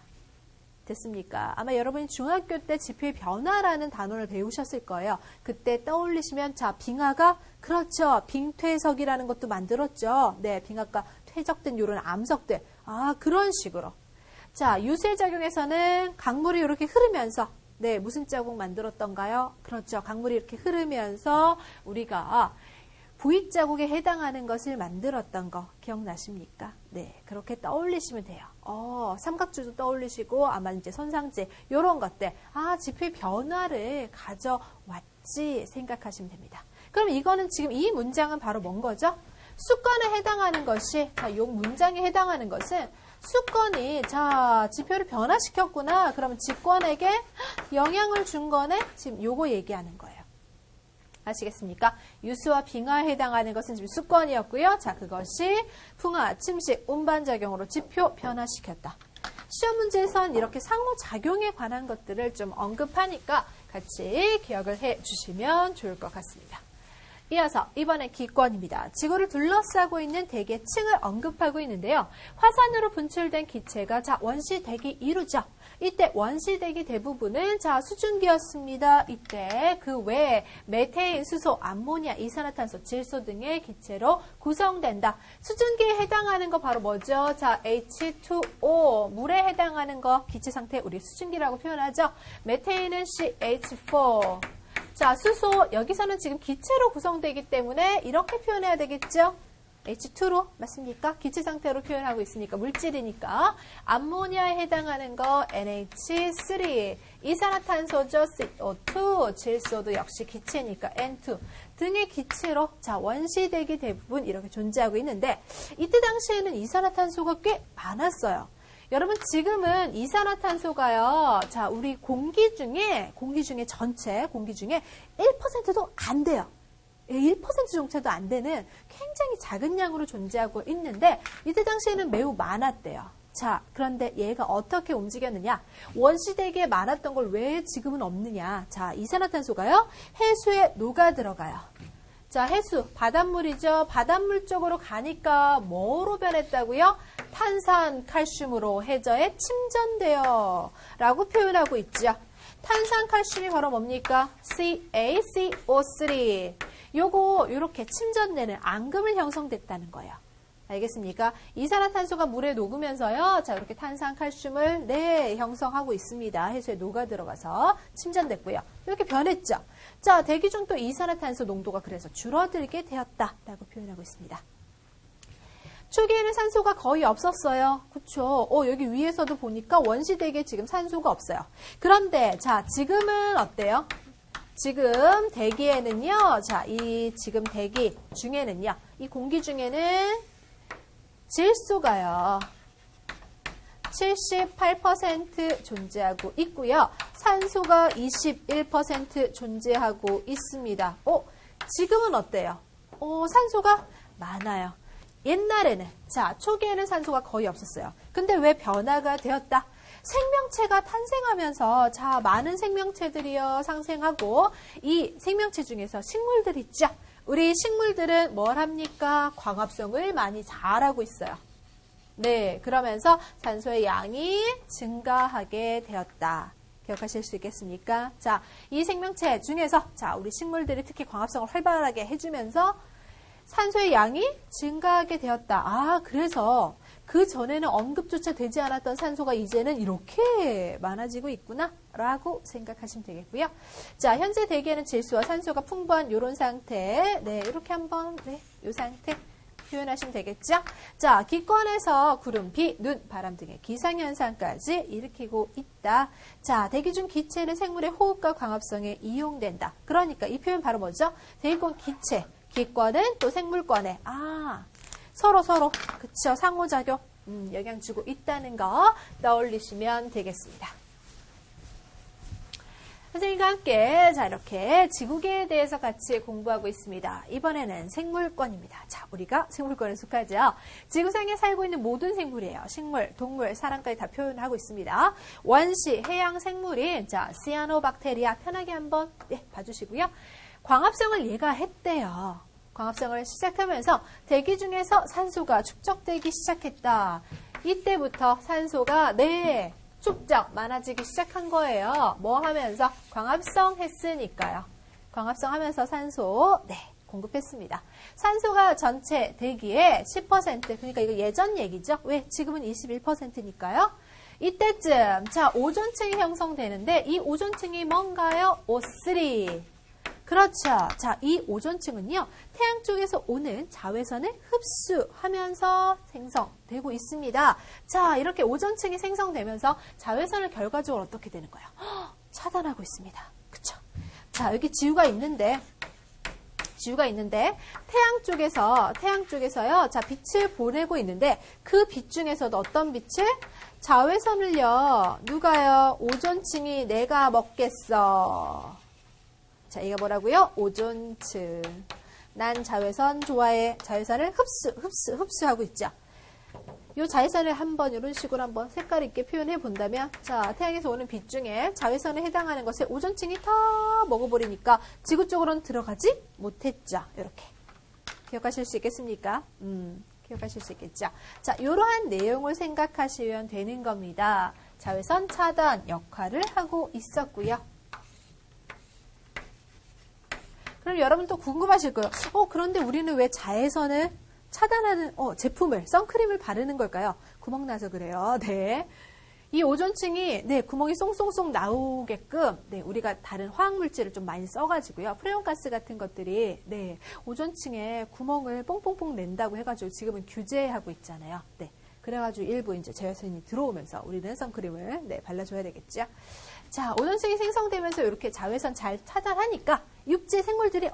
됐습니까? 아마 여러분이 중학교 때 지표의 변화라는 단어를 배우셨을 거예요. 그때 떠올리시면 자, 빙하가 그렇죠. 빙퇴석이라는 것도 만들었죠. 네, 빙하가 퇴적된 이런 암석들. 아, 그런 식으로. 자, 유수의 작용에서는 강물이 이렇게 흐르면서 네, 무슨 자국 만들었던가요? 그렇죠. 강물이 이렇게 흐르면서 우리가 V자국에 해당하는 것을 만들었던 거 기억나십니까? 네, 그렇게 떠올리시면 돼요. 삼각주도 떠올리시고 아마 이제 선상제 이런 것들, 아, 지표의 변화를 가져왔지 생각하시면 됩니다. 그럼 이거는 지금 이 문장은 바로 뭔 거죠? 수건에 해당하는 것이, 자, 이 문장에 해당하는 것은 수건이 자, 지표를 변화시켰구나. 그러면 직권에게 영향을 준 거네. 지금 요거 얘기하는 거예요. 아시겠습니까? 유수와 빙하에 해당하는 것은 지금 수건이었고요. 자, 그것이 풍화, 침식, 운반작용으로 지표 변화시켰다. 시험 문제에선 이렇게 상호작용에 관한 것들을 좀 언급하니까 같이 기억을 해 주시면 좋을 것 같습니다. 이어서 이번엔 기권입니다. 지구를 둘러싸고 있는 대기의 층을 언급하고 있는데요. 화산으로 분출된 기체가 자, 원시대기 이루죠. 이때 원시대기 대부분은 자, 수증기였습니다. 이때 그 외에 메테인, 수소, 암모니아, 이산화탄소, 질소 등의 기체로 구성된다. 수증기에 해당하는 거 바로 뭐죠? 자, H2O, 물에 해당하는 거 기체 상태 우리 수증기라고 표현하죠. 메테인은 CH4. 자, 수소, 여기서는 지금 기체로 구성되기 때문에 이렇게 표현해야 되겠죠? H2로, 맞습니까? 기체 상태로 표현하고 있으니까, 물질이니까. 암모니아에 해당하는 거 NH3, 이산화탄소죠, CO2, 질소도 역시 기체니까 N2 등의 기체로 자, 원시대기 대부분 이렇게 존재하고 있는데 이때 당시에는 이산화탄소가 꽤 많았어요. 여러분 지금은 이산화탄소가요. 자, 우리 공기 중에 전체 공기 중에 1%도 안 돼요. 1% 정도도 안 되는 굉장히 작은 양으로 존재하고 있는데 이때 당시에는 매우 많았대요. 자, 그런데 얘가 어떻게 움직였느냐? 원시대기에 많았던 걸 왜 지금은 없느냐? 자, 이산화탄소가요. 해수에 녹아 들어가요. 자, 해수, 바닷물이죠. 바닷물 쪽으로 가니까 뭐로 변했다고요? 탄산, 칼슘으로 해저에 침전돼요. 라고 표현하고 있죠. 탄산, 칼슘이 바로 뭡니까? CaCO3. 요거 이렇게 침전되는 앙금을 형성됐다는 거예요. 알겠습니까? 이산화탄소가 물에 녹으면서요. 자, 이렇게 탄산, 칼슘을 형성하고 있습니다. 해수에 녹아 들어가서 침전됐고요. 이렇게 변했죠. 자, 대기 중 또 이산화탄소 농도가 그래서 줄어들게 되었다라고 표현하고 있습니다. 초기에는 산소가 거의 없었어요. 그쵸? 여기 위에서도 보니까 원시대기에 지금 산소가 없어요. 그런데 자, 지금은 어때요? 지금 대기에는요. 자, 이 지금 대기 중에는요. 이 공기 중에는 질소가요. 78% 존재하고 있고요. 산소가 21% 존재하고 있습니다. 지금은 어때요? 산소가 많아요. 옛날에는, 자, 초기에는 산소가 거의 없었어요. 근데 왜 변화가 되었다? 생명체가 탄생하면서, 자, 많은 생명체들이요, 상생하고, 이 생명체 중에서 식물들 있죠? 우리 식물들은 뭘 합니까? 광합성을 많이 잘하고 있어요. 네, 그러면서 산소의 양이 증가하게 되었다. 기억하실 수 있겠습니까? 자, 이 생명체 중에서, 자, 우리 식물들이 특히 광합성을 활발하게 해주면서 산소의 양이 증가하게 되었다. 그래서 그 전에는 언급조차 되지 않았던 산소가 이제는 이렇게 많아지고 있구나 라고 생각하시면 되겠고요. 자, 현재 대기에는 질소와 산소가 풍부한 이런 상태. 네, 이렇게 한번 이 상태 표현하시면 되겠죠. 자, 기권에서 구름, 비, 눈, 바람 등의 기상현상까지 일으키고 있다. 자, 대기 중 기체는 생물의 호흡과 광합성에 이용된다. 그러니까 이 표현 바로 뭐죠? 대기권 기체, 기권은 또 생물권에 서로 그쵸, 상호작용 영향 주고 있다는 거 떠올리시면 되겠습니다. 선생님과 함께 자, 이렇게 지구계에 대해서 같이 공부하고 있습니다. 이번에는 생물권입니다. 자, 우리가 생물권에 속하죠. 지구상에 살고 있는 모든 생물이에요. 식물, 동물, 사람까지 다 표현하고 있습니다. 원시 해양 생물인 자, 시아노박테리아 편하게 한번 봐주시고요. 광합성을 얘가 했대요. 광합성을 시작하면서 대기 중에서 산소가 축적되기 시작했다. 이때부터 산소가 축적 많아지기 시작한 거예요. 뭐 하면서? 광합성 했으니까요. 광합성 하면서 산소 공급했습니다. 산소가 전체 대기의 10%, 그러니까 이거 예전 얘기죠. 왜? 지금은 21%니까요. 이때쯤 자, 오존층이 형성되는데 이 오존층이 뭔가요? O3. 그렇죠. 자, 이 오존층은요, 태양 쪽에서 오는 자외선을 흡수하면서 생성되고 있습니다. 자, 이렇게 오존층이 생성되면서 자외선을 결과적으로 어떻게 되는 거예요? 차단하고 있습니다. 그쵸? 자, 여기 지구가 있는데, 태양 쪽에서요, 자, 빛을 보내고 있는데, 그 빛 중에서도 어떤 빛을? 자외선을요, 누가요? 오존층이 내가 먹겠어. 자, 이거 뭐라고요? 오존층. 난 자외선 좋아해. 자외선을 흡수하고 있죠. 이 자외선을 한번 이런 식으로 한번 색깔 있게 표현해 본다면, 자, 태양에서 오는 빛 중에 자외선에 해당하는 것을 오존층이 다 먹어버리니까 지구 쪽으로는 들어가지 못했죠. 이렇게. 기억하실 수 있겠습니까? 기억하실 수 있겠죠. 자, 이러한 내용을 생각하시면 되는 겁니다. 자외선 차단 역할을 하고 있었고요. 그럼 여러분 또 궁금하실 거예요. 그런데 우리는 왜 자외선을 차단하는 제품을, 선크림을 바르는 걸까요? 구멍 나서 그래요. 네. 이 오존층이 구멍이 쏙쏙쏙 나오게끔 우리가 다른 화학물질을 좀 많이 써가지고요. 프레온가스 같은 것들이 오존층에 구멍을 뽕뽕뽕 낸다고 해가지고 지금은 규제하고 있잖아요. 그래가지고 일부 이제 자외선이 들어오면서 우리는 선크림을 발라줘야 되겠죠. 자, 오존층이 생성되면서 이렇게 자외선 잘 차단하니까 육지 생물들이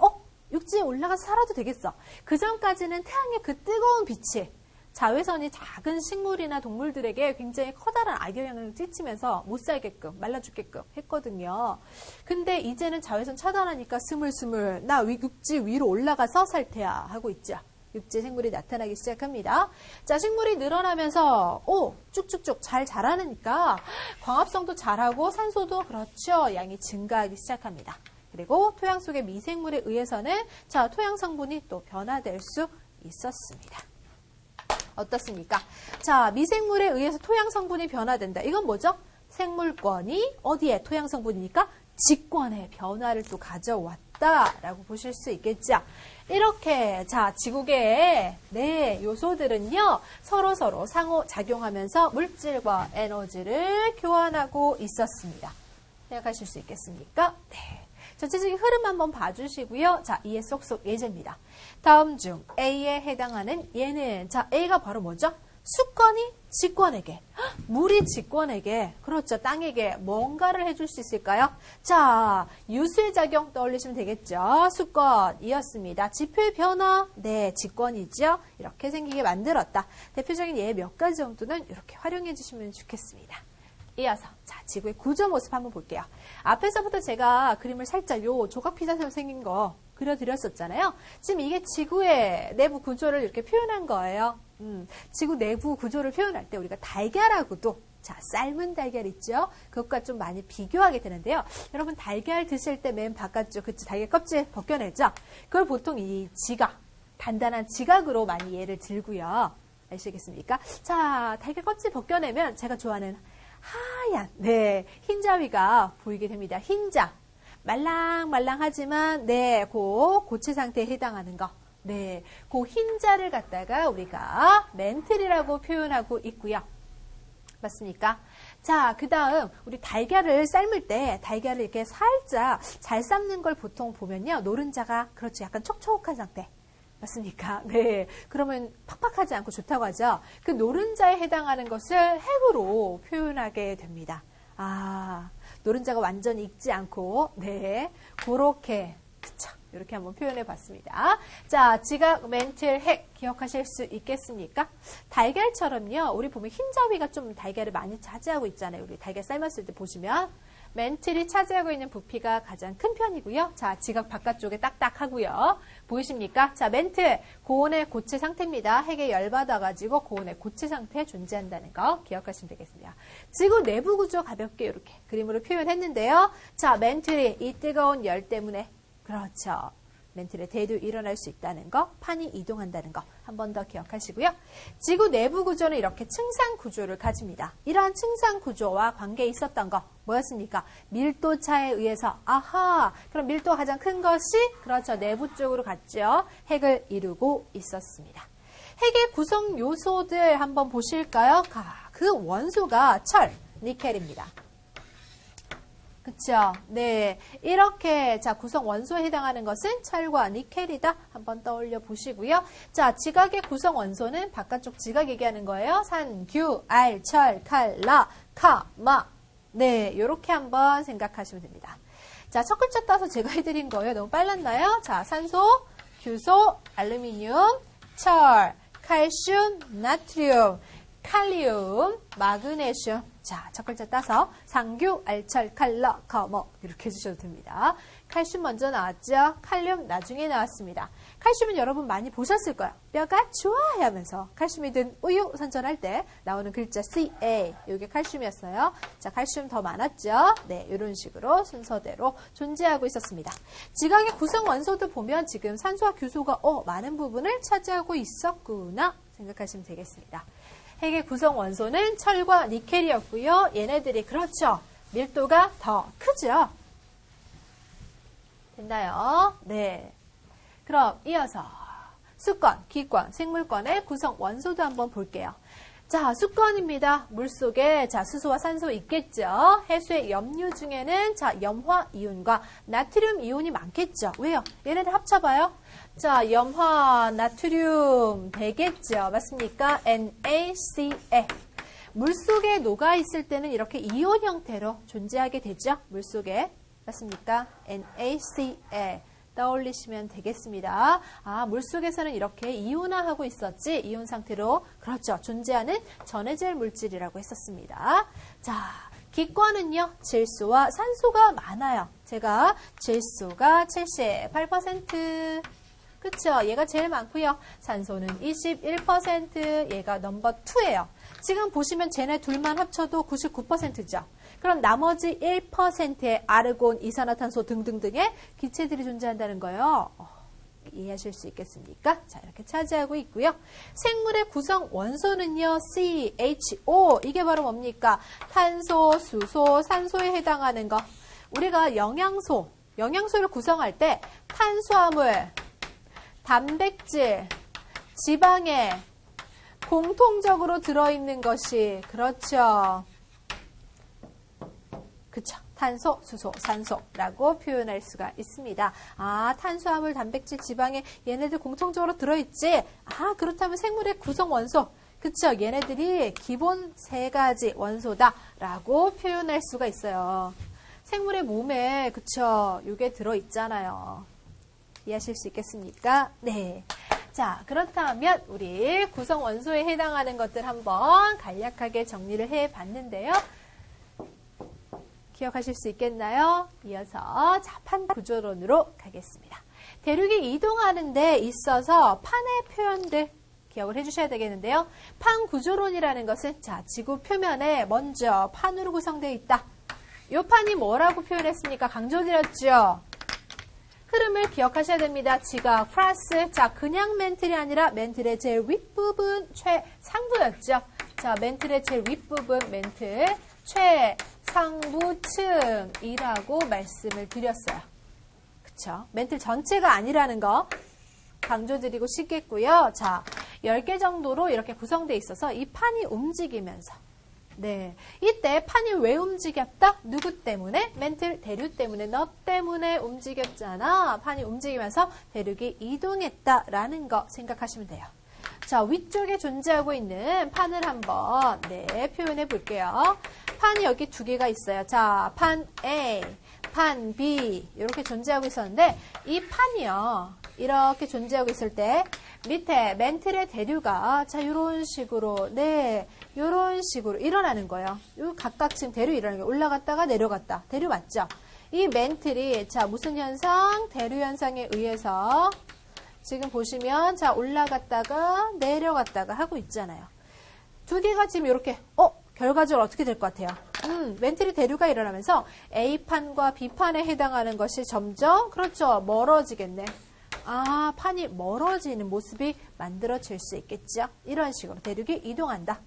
육지에 올라가서 살아도 되겠어. 그 전까지는 태양의 그 뜨거운 빛이 자외선이 작은 식물이나 동물들에게 굉장히 커다란 악영향을 끼치면서 못 살게끔, 말라 죽게끔 했거든요. 근데 이제는 자외선 차단하니까 스물스물 나 육지 위로 올라가서 살 테야 하고 있죠. 육지 생물이 나타나기 시작합니다. 자, 식물이 늘어나면서 쭉쭉쭉 잘 자라니까 광합성도 잘하고 산소도 그렇죠. 양이 증가하기 시작합니다. 그리고 토양 속의 미생물에 의해서는 자, 토양 성분이 또 변화될 수 있었습니다. 어떻습니까? 자, 미생물에 의해서 토양 성분이 변화된다. 이건 뭐죠? 생물권이 어디에 토양 성분이니까 직권의 변화를 또 가져왔다. 만들었다라고 보실 수 있겠죠. 이렇게 자 지구계의 요소들은요 서로 상호작용하면서 물질과 에너지를 교환하고 있었습니다. 생각하실 수 있겠습니까? 네. 전체적인 흐름 한번 봐주시고요. 자, 이해 쏙쏙 예제입니다. 다음 중 A에 해당하는 얘는 자 A가 바로 뭐죠? 수권이 직권에게, 물이 직권에게, 그렇죠. 땅에게 뭔가를 해줄 수 있을까요? 자, 유수의 작용 떠올리시면 되겠죠. 수권이었습니다. 지표의 변화, 네, 직권이죠. 이렇게 생기게 만들었다. 대표적인 예 몇 가지 정도는 이렇게 활용해 주시면 좋겠습니다. 이어서 자 지구의 구조 모습 한번 볼게요. 앞에서부터 제가 그림을 살짝 요 조각 피자처럼 생긴 거 그려드렸었잖아요. 지금 이게 지구의 내부 구조를 이렇게 표현한 거예요. 지구 내부 구조를 표현할 때 우리가 달걀하고도 자 삶은 달걀 있죠. 그것과 좀 많이 비교하게 되는데요. 여러분 달걀 드실 때 맨 바깥쪽 그치 달걀 껍질 벗겨내죠. 그걸 보통 이 지각 단단한 지각으로 많이 예를 들고요. 아시겠습니까? 자 달걀 껍질 벗겨내면 제가 좋아하는 하얀 흰자위가 보이게 됩니다. 흰자 말랑말랑하지만 그 고체 상태에 해당하는 거 그 흰자를 갖다가 우리가 멘틀이라고 표현하고 있고요. 맞습니까? 자, 그 다음 우리 달걀을 삶을 때 달걀을 이렇게 살짝 잘 삶는 걸 보통 보면요. 노른자가 그렇죠. 약간 촉촉한 상태. 맞습니까? 네. 그러면 팍팍하지 않고 좋다고 하죠. 그 노른자에 해당하는 것을 핵으로 표현하게 됩니다. 아, 노른자가 완전히 익지 않고, 그렇게, 그쵸. 이렇게 한번 표현해 봤습니다. 자, 지각, 멘틀, 핵 기억하실 수 있겠습니까? 달걀처럼요. 우리 보면 흰자위가 좀 달걀을 많이 차지하고 있잖아요. 우리 달걀 삶았을 때 보시면. 멘틀이 차지하고 있는 부피가 가장 큰 편이고요. 자, 지각 바깥쪽에 딱딱하고요. 보이십니까? 자, 멘틀, 고온의 고체 상태입니다. 핵에 열받아가지고 고온의 고체 상태에 존재한다는 거 기억하시면 되겠습니다. 지구 내부 구조 가볍게 이렇게 그림으로 표현했는데요. 자, 멘틀이 이 뜨거운 열 때문에 그렇죠. 멘틀의 대도 일어날 수 있다는 거, 판이 이동한다는 거 한 번 더 기억하시고요. 지구 내부 구조는 이렇게 층상 구조를 가집니다. 이러한 층상 구조와 관계에 있었던 거 뭐였습니까? 밀도차에 의해서 그럼 밀도가 가장 큰 것이 그렇죠. 내부 쪽으로 갔죠. 핵을 이루고 있었습니다. 핵의 구성 요소들 한번 보실까요? 그 원소가 철, 니켈입니다. 그쵸? 네. 이렇게, 자, 구성 원소에 해당하는 것은 철과 니켈이다. 한번 떠올려 보시고요. 자, 지각의 구성 원소는 바깥쪽 지각 얘기하는 거예요. 산, 규, 알, 철, 칼, 라, 카, 마. 네. 요렇게 한번 생각하시면 됩니다. 자, 첫 글자 따서 제가 해드린 거예요. 너무 빨랐나요? 자, 산소, 규소, 알루미늄, 철, 칼슘, 나트륨, 칼륨, 마그네슘. 자, 첫 글자 따서 상규, 알철, 칼라, 카모 이렇게 해주셔도 됩니다. 칼슘 먼저 나왔죠. 칼륨 나중에 나왔습니다. 칼슘은 여러분 많이 보셨을 거예요. 뼈가 좋아해 하면서 칼슘이 든 우유 선전할 때 나오는 글자 CA 이게 칼슘이었어요. 자, 칼슘 더 많았죠. 네, 이런 식으로 순서대로 존재하고 있었습니다. 지각의 구성 원소도 보면 지금 산소와 규소가 많은 부분을 차지하고 있었구나 생각하시면 되겠습니다. 핵의 구성 원소는 철과 니켈이었고요. 얘네들이 그렇죠. 밀도가 더 크죠. 됐나요? 네. 그럼 이어서 수권, 기권, 생물권의 구성 원소도 한번 볼게요. 자, 수권입니다. 물속에 자, 수소와 산소 있겠죠. 해수의 염류 중에는 자, 염화 이온과 나트륨 이온이 많겠죠. 왜요? 얘네들 합쳐봐요. 자, 염화 나트륨 되겠죠. 맞습니까? NaCl. 물속에 녹아있을 때는 이렇게 이온 형태로 존재하게 되죠. 물속에. 맞습니까? NaCl. 떠올리시면 되겠습니다. 아, 물속에서는 이렇게 이온화하고 있었지. 이온 상태로 그렇죠. 존재하는 전해질 물질이라고 했었습니다. 자, 기권은요. 질소와 산소가 많아요. 제가 질소가 78%, 그쵸? 얘가 제일 많고요. 산소는 21%, 얘가 넘버 2예요. 지금 보시면 쟤네 둘만 합쳐도 99%죠. 그럼 나머지 1%의 아르곤, 이산화탄소 등등등의 기체들이 존재한다는 거예요. 이해하실 수 있겠습니까? 자, 이렇게 차지하고 있고요. 생물의 구성 원소는요. CHO. 이게 바로 뭡니까? 탄소, 수소, 산소에 해당하는 거. 우리가 영양소, 영양소를 구성할 때 탄수화물, 단백질, 지방에 공통적으로 들어있는 것이 그렇죠. 그쵸. 탄소, 수소, 산소라고 표현할 수가 있습니다. 아, 탄수화물, 단백질, 지방에 얘네들 공통적으로 들어있지? 아, 그렇다면 생물의 구성 원소. 그쵸. 얘네들이 기본 3가지 원소다라고 표현할 수가 있어요. 생물의 몸에, 그쵸. 요게 들어있잖아요. 이해하실 수 있겠습니까? 네. 자, 그렇다면 우리 구성 원소에 해당하는 것들 한번 간략하게 정리를 해 봤는데요. 기억하실 수 있겠나요? 이어서 자, 판 구조론으로 가겠습니다. 대륙이 이동하는 데 있어서 판의 표현들 기억을 해주셔야 되겠는데요. 판 구조론이라는 것은 자, 지구 표면에 먼저 판으로 구성되어 있다. 이 판이 뭐라고 표현했습니까? 강조드렸죠? 흐름을 기억하셔야 됩니다. 지각, 플러스, 자, 그냥 멘틀이 아니라 멘틀의 제일 윗부분, 최상부였죠. 자, 멘틀의 제일 윗부분, 멘틀, 최상부층이라고 말씀을 드렸어요. 그쵸? 멘틀 전체가 아니라는 거 강조드리고 싶겠고요. 자, 10개 정도로 이렇게 구성되어 있어서 이 판이 움직이면서 네, 이때 판이 왜 움직였다? 누구 때문에? 멘틀 대륙 때문에, 너 때문에 움직였잖아. 판이 움직이면서 대륙이 이동했다라는 거 생각하시면 돼요. 자, 위쪽에 존재하고 있는 판을 한번 표현해 볼게요. 판이 여기 2개가 있어요. 자, 판 A, 판 B 이렇게 존재하고 있었는데 이 판이요. 이렇게 존재하고 있을 때 밑에 멘틀의 대류가 자, 요런 식으로 요런 식으로 일어나는 거예요. 요 각각 지금 대류 일어나는 게 올라갔다가 내려갔다. 대류 맞죠? 이 멘틀이 자, 무슨 현상? 대류 현상에 의해서 지금 보시면 자, 올라갔다가 내려갔다가 하고 있잖아요. 2개가 지금 이렇게 결과적으로 어떻게 될 것 같아요? 멘틀이 대류가 일어나면서 A판과 B판에 해당하는 것이 점점 그렇죠. 멀어지겠네. 아, 판이 멀어지는 모습이 만들어질 수 있겠죠. 이런 식으로 대륙이 이동한다.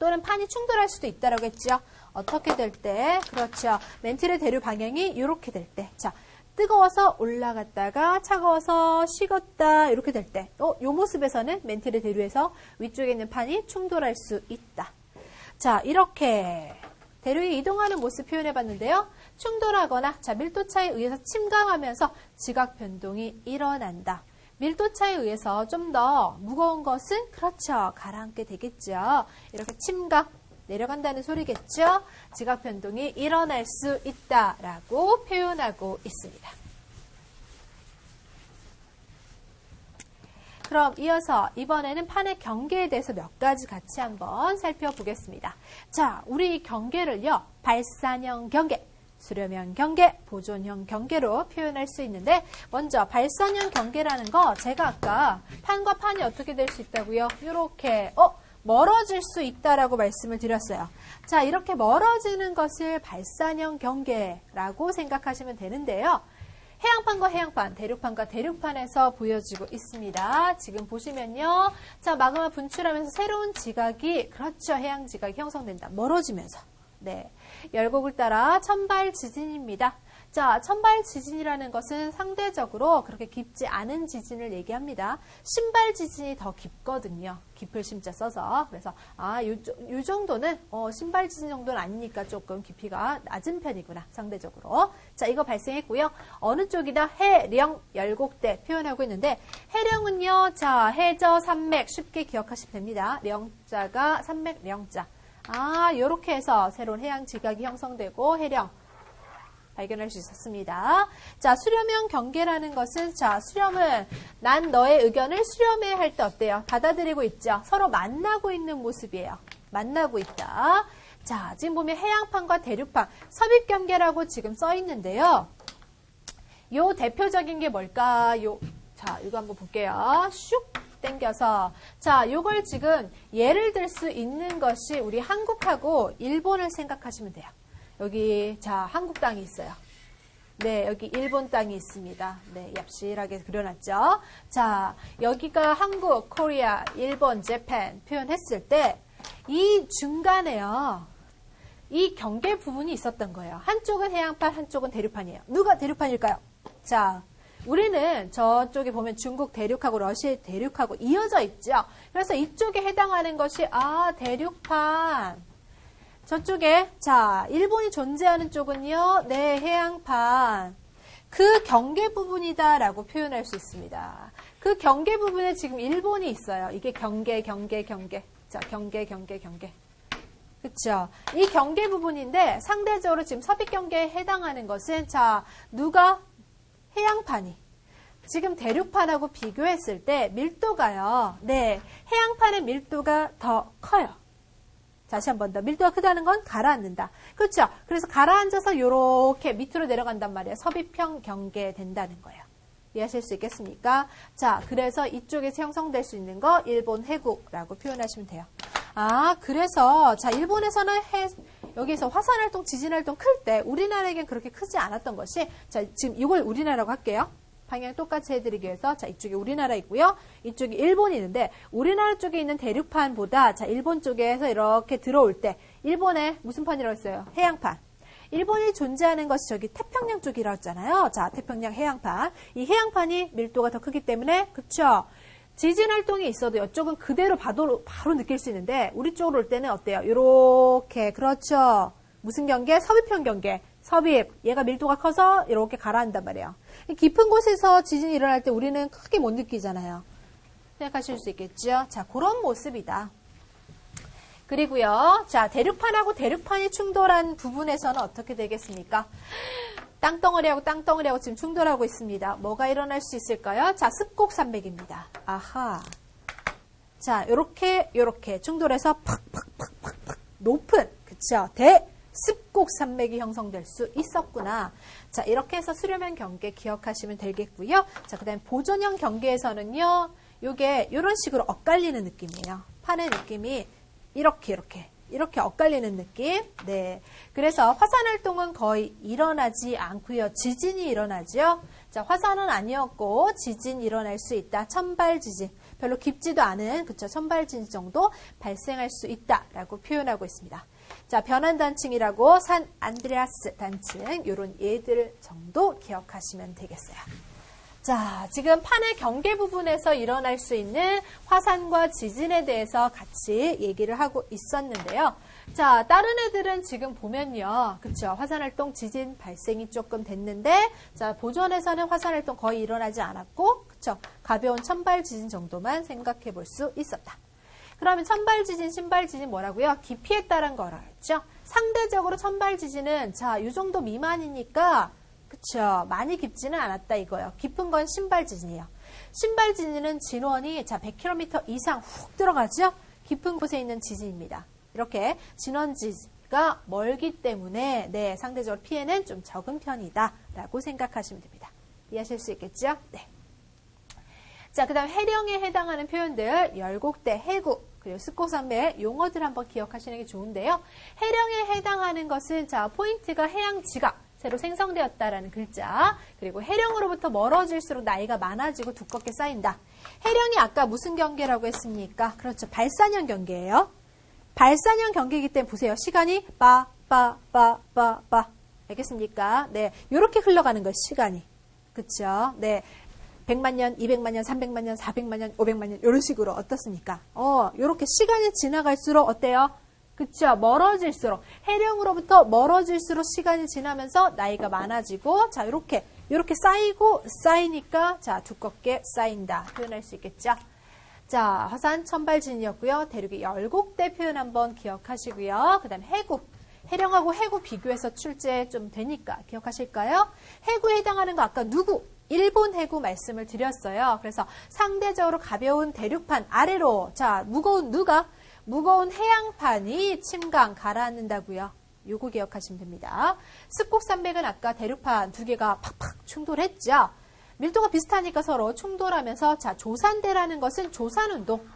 또는 판이 충돌할 수도 있다라고 했죠. 어떻게 될 때? 그렇죠. 멘틀의 대류 방향이 이렇게 될 때. 자, 뜨거워서 올라갔다가 차가워서 식었다 이렇게 될 때. 요 모습에서는 멘틀의 대류에서 위쪽에 있는 판이 충돌할 수 있다. 자, 이렇게 대륙이 이동하는 모습 표현해 봤는데요. 충돌하거나 자, 밀도차에 의해서 침강하면서 지각 변동이 일어난다. 밀도차에 의해서 좀 더 무거운 것은 그렇죠. 가라앉게 되겠죠. 이렇게 침강 내려간다는 소리겠죠. 지각 변동이 일어날 수 있다라고 표현하고 있습니다. 그럼 이어서 이번에는 판의 경계에 대해서 몇 가지 같이 한번 살펴보겠습니다. 자, 우리 이 경계를요. 발산형 경계, 수렴형 경계, 보존형 경계로 표현할 수 있는데 먼저 발산형 경계라는 거 제가 아까 판과 판이 어떻게 될 수 있다고요? 이렇게 멀어질 수 있다라고 말씀을 드렸어요. 자, 이렇게 멀어지는 것을 발산형 경계라고 생각하시면 되는데요. 해양판과 해양판, 대륙판과 대륙판에서 보여지고 있습니다. 지금 보시면요. 자, 마그마 분출하면서 새로운 지각이, 그렇죠. 해양 지각이 형성된다. 멀어지면서. 네. 열곡을 따라 천발 지진입니다. 자, 천발 지진이라는 것은 상대적으로 그렇게 깊지 않은 지진을 얘기합니다. 신발 지진이 더 깊거든요. 깊을 심자 써서. 그래서 요 정도는 신발 지진 정도는 아니니까 조금 깊이가 낮은 편이구나. 상대적으로. 자, 이거 발생했고요. 어느 쪽이다? 해령 열곡대 표현하고 있는데 해령은요. 자, 해저 산맥 쉽게 기억하시면 됩니다. 령자가 산맥 령자. 요렇게 해서 새로운 해양 지각이 형성되고 해령 발견할 수 있었습니다. 자, 수렴형 경계라는 것은 자, 수렴은 난 너의 의견을 수렴해 할 때 어때요? 받아들이고 있죠. 서로 만나고 있는 모습이에요. 만나고 있다. 자, 지금 보면 해양판과 대륙판 섭입 경계라고 지금 써 있는데요. 요 대표적인 게 뭘까요? 자, 이거 한번 볼게요. 슉 땡겨서 자, 요걸 지금 예를 들 수 있는 것이 우리 한국하고 일본을 생각하시면 돼요. 여기 자, 한국 땅이 있어요. 네, 여기 일본 땅이 있습니다. 네, 얍실하게 그려놨죠. 자, 여기가 한국, 코리아, 일본, 재팬 표현했을 때 이 중간에요. 이 경계 부분이 있었던 거예요. 한쪽은 해양판, 한쪽은 대륙판이에요. 누가 대륙판일까요? 자, 우리는 저쪽에 보면 중국 대륙하고 러시아 대륙하고 이어져 있죠. 그래서 이쪽에 해당하는 것이 대륙판. 저쪽에 자, 일본이 존재하는 쪽은요. 네, 해양판. 그 경계 부분이다라고 표현할 수 있습니다. 그 경계 부분에 지금 일본이 있어요. 이게 경계. 자, 경계. 그쵸? 이 경계 부분인데 상대적으로 지금 섭입 경계에 해당하는 것은 자, 누가 해양판이 지금 대륙판하고 비교했을 때 밀도가요. 네, 해양판의 밀도가 더 커요. 다시 한 번 더. 밀도가 크다는 건 가라앉는다. 그렇죠? 그래서 가라앉아서 이렇게 밑으로 내려간단 말이에요. 섭입형 경계 된다는 거예요. 이해하실 수 있겠습니까? 자, 그래서 이쪽에서 형성될 수 있는 거 일본 해구라고 표현하시면 돼요. 그래서 자, 일본에서는 여기서 화산활동, 지진활동 클 때 우리나라에겐 그렇게 크지 않았던 것이 자, 지금 이걸 우리나라라고 할게요. 방향 똑같이 해드리기 위해서 자, 이쪽이 우리나라 있고요. 이쪽이 일본이 있는데 우리나라 쪽에 있는 대륙판보다 자, 일본 쪽에서 이렇게 들어올 때 일본에 무슨 판이라고 했어요? 해양판. 일본이 존재하는 것이 저기 태평양 쪽이라고 했잖아요. 자, 태평양 해양판. 이 해양판이 밀도가 더 크기 때문에 그쵸? 지진 활동이 있어도 이쪽은 그대로 바로 느낄 수 있는데 우리 쪽으로 올 때는 어때요? 요렇게 그렇죠. 무슨 경계? 섭입형 경계. 섭입. 얘가 밀도가 커서 이렇게 가라앉단 말이에요. 깊은 곳에서 지진이 일어날 때 우리는 크게 못 느끼잖아요. 생각하실 수 있겠죠? 자, 그런 모습이다. 그리고요. 자, 대륙판하고 대륙판이 충돌한 부분에서는 어떻게 되겠습니까? 땅덩어리하고 땅덩어리하고 지금 충돌하고 있습니다. 뭐가 일어날 수 있을까요? 자, 습곡산맥입니다. 아하. 자, 요렇게 충돌해서 팍팍팍팍 높은, 그쵸? 습곡산맥이 형성될 수 있었구나. 자, 이렇게 해서 수렴형 경계 기억하시면 되겠고요. 자, 그 다음에 보존형 경계에서는요, 요게 요런 식으로 엇갈리는 느낌이에요. 판의 느낌이 이렇게 엇갈리는 느낌. 네. 그래서 화산활동은 거의 일어나지 않고요. 지진이 일어나죠. 자, 화산은 아니었고 지진 일어날 수 있다. 천발 지진. 별로 깊지도 않은 그쵸? 천발 지진 정도 발생할 수 있다라고 표현하고 있습니다. 자, 변환 단층이라고 산 안드레아스 단층 요런 예들 정도 기억하시면 되겠어요. 자, 지금 판의 경계 부분에서 일어날 수 있는 화산과 지진에 대해서 같이 얘기를 하고 있었는데요. 자, 다른 애들은 지금 보면요. 그쵸? 화산활동 지진 발생이 조금 됐는데, 자, 보존에서는 화산활동 거의 일어나지 않았고, 그쵸? 가벼운 천발 지진 정도만 생각해 볼 수 있었다. 그러면 천발 지진, 신발 지진 뭐라고요? 깊이에 따른 거라죠. 상대적으로 천발 지진은 자, 이 정도 미만이니까 그쵸. 많이 깊지는 않았다 이거예요. 깊은 건 신발 지진이에요. 신발 지진은 진원이 자 100km 이상 훅 들어가죠. 깊은 곳에 있는 지진입니다. 이렇게 진원지가 멀기 때문에 네, 상대적으로 피해는 좀 적은 편이다라고 생각하시면 됩니다. 이해하실 수 있겠죠? 네. 자, 그 다음 해령에 해당하는 표현들 열곡대, 해구, 그리고 습곡산맥 용어들 한번 기억하시는 게 좋은데요. 해령에 해당하는 것은 자 포인트가 해양지각 새로 생성되었다라는 글자, 그리고 해령으로부터 멀어질수록 나이가 많아지고 두껍게 쌓인다. 해령이 아까 무슨 경계라고 했습니까? 그렇죠. 발산형 경계예요. 발산형 경계이기 때문에 보세요. 시간이 빠. 알겠습니까? 네, 이렇게 흘러가는 거예요. 시간이. 그렇죠? 네. 100만 년, 200만 년, 300만 년, 400만 년, 500만 년 이런 식으로 어떻습니까? 이렇게 시간이 지나갈수록 어때요? 그쵸? 멀어질수록 해령으로부터 멀어질수록 시간이 지나면서 나이가 많아지고 자 이렇게 쌓이고 쌓이니까 자 두껍게 쌓인다 표현할 수 있겠죠? 자 화산 천발진이었고요. 대륙의 열곡대 표현 한번 기억하시고요. 그 다음에 해구. 해령하고 해구 비교해서 출제 좀 되니까 기억하실까요? 해구에 해당하는 거 아까 누구? 일본 해구 말씀을 드렸어요. 그래서 상대적으로 가벼운 대륙판 아래로 자 무거운 누가? 무거운 해양판이 침강 가라앉는다고요. 요거 기억하시면 됩니다. 습곡산맥은 아까 대륙판 두 개가 팍팍 충돌했죠. 밀도가 비슷하니까 서로 충돌하면서 자 조산대라는 것은 조산운동.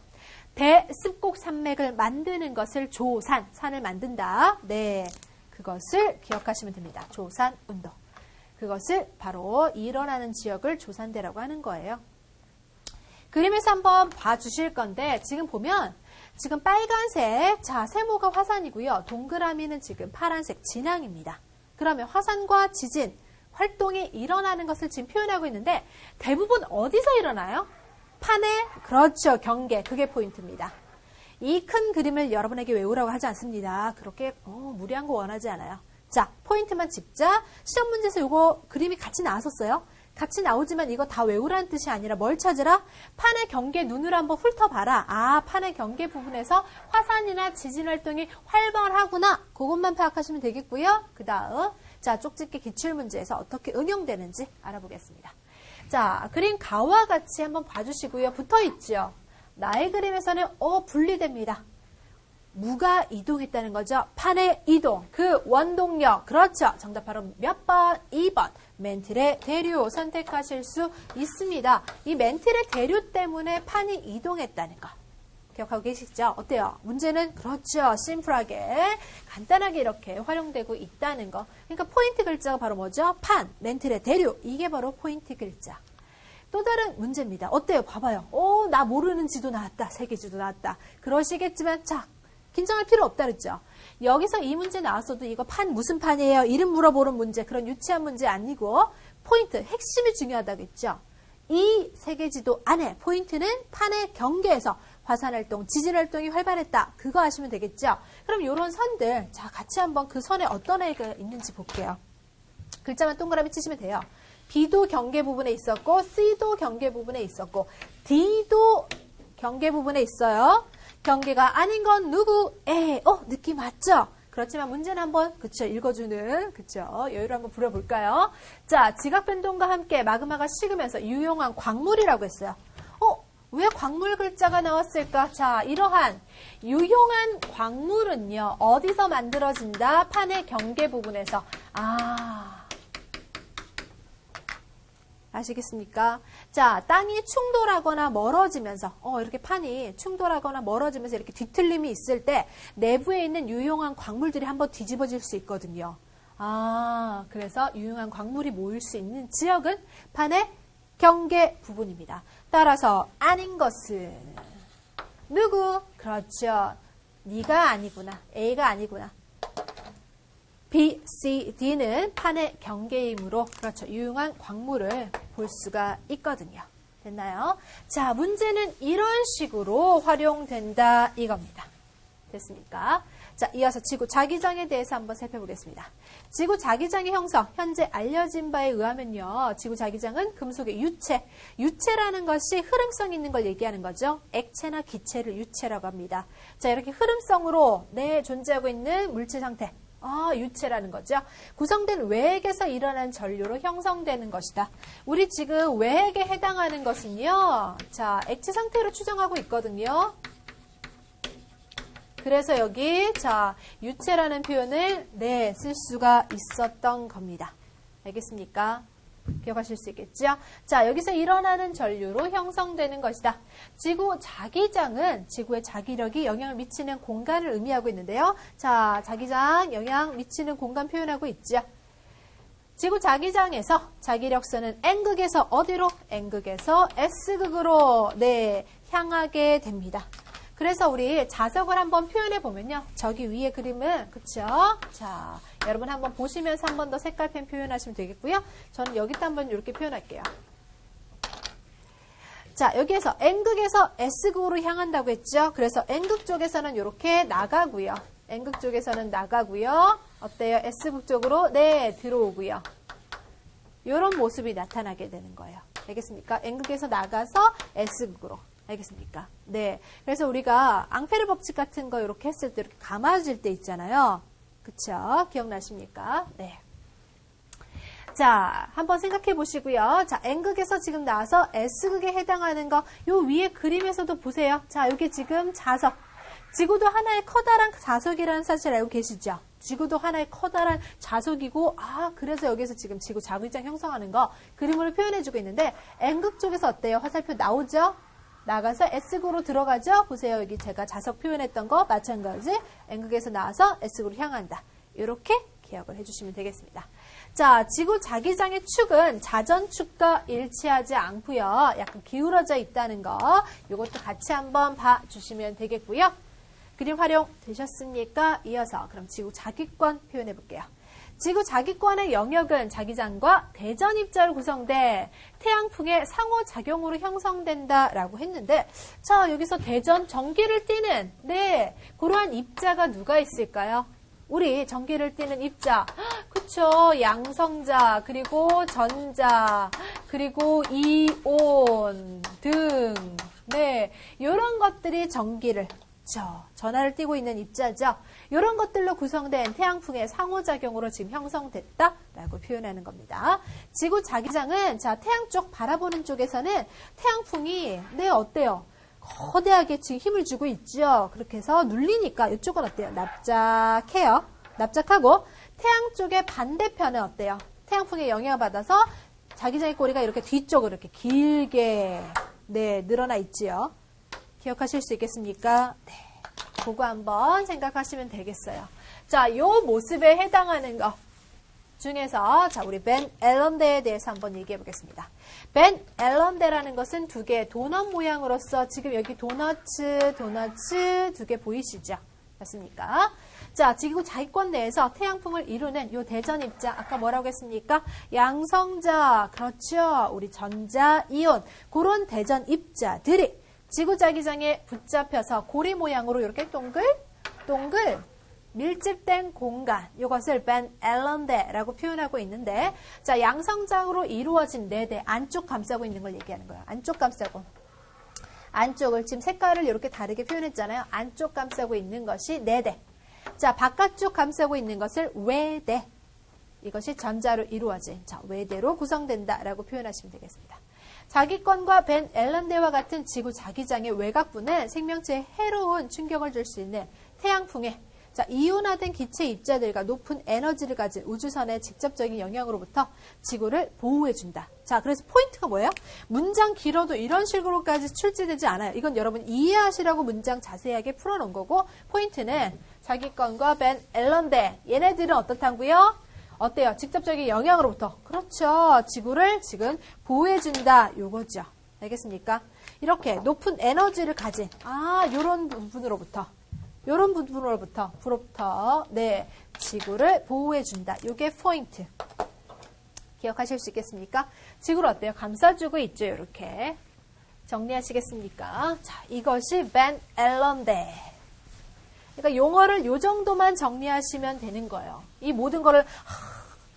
대습곡산맥을 만드는 것을 조산, 산을 만든다. 네, 그것을 기억하시면 됩니다. 조산운동. 그것을 바로 일어나는 지역을 조산대라고 하는 거예요. 그림에서 한번 봐주실 건데 지금 보면 지금 빨간색, 자, 세모가 화산이고요. 동그라미는 지금 파란색 진앙입니다. 그러면 화산과 지진, 활동이 일어나는 것을 지금 표현하고 있는데 대부분 어디서 일어나요? 판의, 그렇죠, 경계, 그게 포인트입니다. 이 큰 그림을 여러분에게 외우라고 하지 않습니다. 그렇게 무리한 거 원하지 않아요. 자, 포인트만 짚자. 시험 문제에서 이거 그림이 같이 나왔었어요. 같이 나오지만 이거 다 외우라는 뜻이 아니라 뭘 찾으라? 판의 경계 눈으로 한번 훑어봐라. 아, 판의 경계 부분에서 화산이나 지진 활동이 활발하구나. 그것만 파악하시면 되겠고요. 그 다음, 자, 쪽집기 기출문제에서 어떻게 응용되는지 알아보겠습니다. 자, 그림 가와 같이 한번 봐주시고요. 붙어있죠. 나의 그림에서는 분리됩니다. 무가 이동했다는 거죠. 판의 이동, 그 원동력. 그렇죠. 정답 바로 몇 번? 2번. 멘틀의 대류 선택하실 수 있습니다. 이 멘틀의 대류 때문에 판이 이동했다는 거. 기억하고 계시죠? 어때요? 문제는 그렇죠. 심플하게, 간단하게 이렇게 활용되고 있다는 거. 그러니까 포인트 글자가 바로 뭐죠? 판, 멘틀의 대류. 이게 바로 포인트 글자. 또 다른 문제입니다. 어때요? 봐봐요. 나 모르는 지도 나왔다. 세계지도 나왔다. 그러시겠지만, 자, 긴장할 필요 없다 그랬죠. 여기서 이 문제 나왔어도 이거 판 무슨 판이에요? 이름 물어보는 문제, 그런 유치한 문제 아니고 포인트, 핵심이 중요하다고 했죠. 이 세계지도 안에 포인트는 판의 경계에서 화산활동, 지진활동이 활발했다. 그거 아시면 되겠죠. 그럼 이런 선들, 자, 같이 한번 그 선에 어떤 애가 있는지 볼게요. 글자만 동그라미 치시면 돼요. B도 경계 부분에 있었고 C도 경계 부분에 있었고 D도 경계 부분에 있어요. 경계가 아닌 건 누구? 느낌 맞죠? 그렇지만 문제는 한번, 그쵸, 읽어주는, 그쵸, 여유를 한번 부려볼까요? 자, 지각 변동과 함께 마그마가 식으면서 유용한 광물이라고 했어요. 왜 광물 글자가 나왔을까? 자, 이러한 유용한 광물은요, 어디서 만들어진다? 판의 경계 부분에서. 아시겠습니까? 자, 땅이 충돌하거나 멀어지면서, 이렇게 판이 충돌하거나 멀어지면서 이렇게 뒤틀림이 있을 때 내부에 있는 유용한 광물들이 한번 뒤집어질 수 있거든요. 그래서 유용한 광물이 모일 수 있는 지역은 판의 경계 부분입니다. 따라서 아닌 것은 누구? 그렇죠. 네가 아니구나. A가 아니구나. B, C, D는 판의 경계이므로 그렇죠. 유용한 광물을 볼 수가 있거든요. 됐나요? 자, 문제는 이런 식으로 활용된다 이겁니다. 됐습니까? 자, 이어서 지구 자기장에 대해서 한번 살펴보겠습니다. 지구 자기장의 형성, 현재 알려진 바에 의하면요. 지구 자기장은 금속의 유체. 유체라는 것이 흐름성 있는 걸 얘기하는 거죠. 액체나 기체를 유체라고 합니다. 자, 이렇게 흐름성으로 존재하고 있는 물질 상태. 유체라는 거죠. 구성된 외핵에서 일어난 전류로 형성되는 것이다. 우리 지금 외핵에 해당하는 것은요. 자, 액체 상태로 추정하고 있거든요. 그래서 여기 자, 유체라는 표현을 쓸 수가 있었던 겁니다. 알겠습니까? 기억하실 수 있겠죠? 자, 여기서 일어나는 전류로 형성되는 것이다. 지구 자기장은 지구의 자기력이 영향을 미치는 공간을 의미하고 있는데요. 자, 자기장, 영향 미치는 공간 표현하고 있죠. 지구 자기장에서 자기력선은 N극에서 어디로? N극에서 S극으로 향하게 됩니다. 그래서 우리 자석을 한번 표현해 보면요. 저기 위에 그림은, 그쵸? 자, 여러분 한번 보시면서 한 번 더 색깔펜 표현하시면 되겠고요. 저는 여기다 한번 이렇게 표현할게요. 자, 여기에서 N극에서 S극으로 향한다고 했죠? 그래서 N극 쪽에서는 이렇게 나가고요. N극 쪽에서는 나가고요. 어때요? S극 쪽으로? 들어오고요. 이런 모습이 나타나게 되는 거예요. 알겠습니까? N극에서 나가서 S극으로. 알겠습니까? 그래서 우리가 앙페르 법칙 같은 거 이렇게 했을 때 이렇게 감아질 때 있잖아요. 그쵸? 기억나십니까? 자, 한번 생각해 보시고요. 자, N극에서 지금 나와서 S극에 해당하는 거, 요 위에 그림에서도 보세요. 자, 여기 지금 자석. 지구도 하나의 커다란 자석이라는 사실 알고 계시죠? 지구도 하나의 커다란 자석이고, 그래서 여기서 지금 지구 자기장 형성하는 거 그림으로 표현해주고 있는데, N극 쪽에서 어때요? 화살표 나오죠? 나가서 S극으로 들어가죠? 보세요. 여기 제가 자석 표현했던 거 마찬가지. N극에서 나와서 S극으로 향한다. 이렇게 기억을 해주시면 되겠습니다. 자, 지구 자기장의 축은 자전축과 일치하지 않고요. 약간 기울어져 있다는 거. 이것도 같이 한번 봐주시면 되겠고요. 그림 활용되셨습니까? 이어서 그럼 지구 자기권 표현해 볼게요. 지구 자기권의 영역은 자기장과 대전 입자로 구성돼 태양풍의 상호작용으로 형성된다라고 했는데, 자, 여기서 대전, 전기를 띠는, 네, 그러한 입자가 누가 있을까요? 우리 전기를 띠는 입자, 그쵸? 양성자, 그리고 전자, 그리고 이온 등, 네, 이런 것들이 전기를, 전하를 띠고 있는 입자죠. 이런 것들로 구성된 태양풍의 상호작용으로 지금 형성됐다라고 표현하는 겁니다. 지구 자기장은, 자, 태양 쪽 바라보는 쪽에서는 태양풍이, 네, 어때요? 거대하게 지금 힘을 주고 있죠. 그렇게 해서 눌리니까 이쪽은 어때요? 납작해요. 납작하고, 태양 쪽의 반대편은 어때요? 태양풍에 영향을 받아서 자기장의 꼬리가 이렇게 뒤쪽으로 이렇게 길게, 네, 늘어나 있지요. 기억하실 수 있겠습니까? 네. 그거 한번 생각하시면 되겠어요. 자, 요 모습에 해당하는 거 중에서, 자, 우리 벤 앨런대에 대해서 한번 얘기해 보겠습니다. 벤 앨런대라는 것은 두 개의 도넛 모양으로서 지금 여기 도너츠 두 개 보이시죠? 맞습니까? 자, 지구 자기권 내에서 태양풍을 이루는 요 대전 입자, 아까 뭐라고 했습니까? 양성자, 그렇죠. 우리 전자, 이온, 그런 대전 입자들이 지구 자기장에 붙잡혀서 고리 모양으로 이렇게 동글 밀집된 공간, 이것을 벤 앨런대라고 표현하고 있는데, 자, 양성장으로 이루어진 4대 안쪽 감싸고 있는 걸 얘기하는 거예요. 안쪽 감싸고. 안쪽을 지금 색깔을 이렇게 다르게 표현했잖아요. 안쪽 감싸고 있는 것이 4대. 자, 바깥쪽 감싸고 있는 것을 외대. 이것이 전자로 이루어진, 자, 외대로 구성된다라고 표현하시면 되겠습니다. 자기권과 벤 앨런대와 같은 지구 자기장의 외곽부는 생명체에 해로운 충격을 줄 수 있는 태양풍에, 자, 이온화된 기체 입자들과 높은 에너지를 가진 우주선의 직접적인 영향으로부터 지구를 보호해준다. 자, 그래서 포인트가 뭐예요? 문장 길어도 이런 식으로까지 출제되지 않아요. 이건 여러분 이해하시라고 문장 자세하게 풀어놓은 거고, 포인트는 자기권과 벤 앨런대, 얘네들은 어떻다고요? 어때요? 직접적인 영향으로부터. 그렇죠. 지구를 지금 보호해준다. 요거죠. 알겠습니까? 이렇게 높은 에너지를 가진, 요런 부분으로부터, 네, 지구를 보호해준다. 요게 포인트. 기억하실 수 있겠습니까? 지구를 어때요? 감싸주고 있죠. 이렇게. 정리하시겠습니까? 자, 이것이 벤 앨런대. 그러니까 용어를 요 정도만 정리하시면 되는 거예요. 이 모든 거를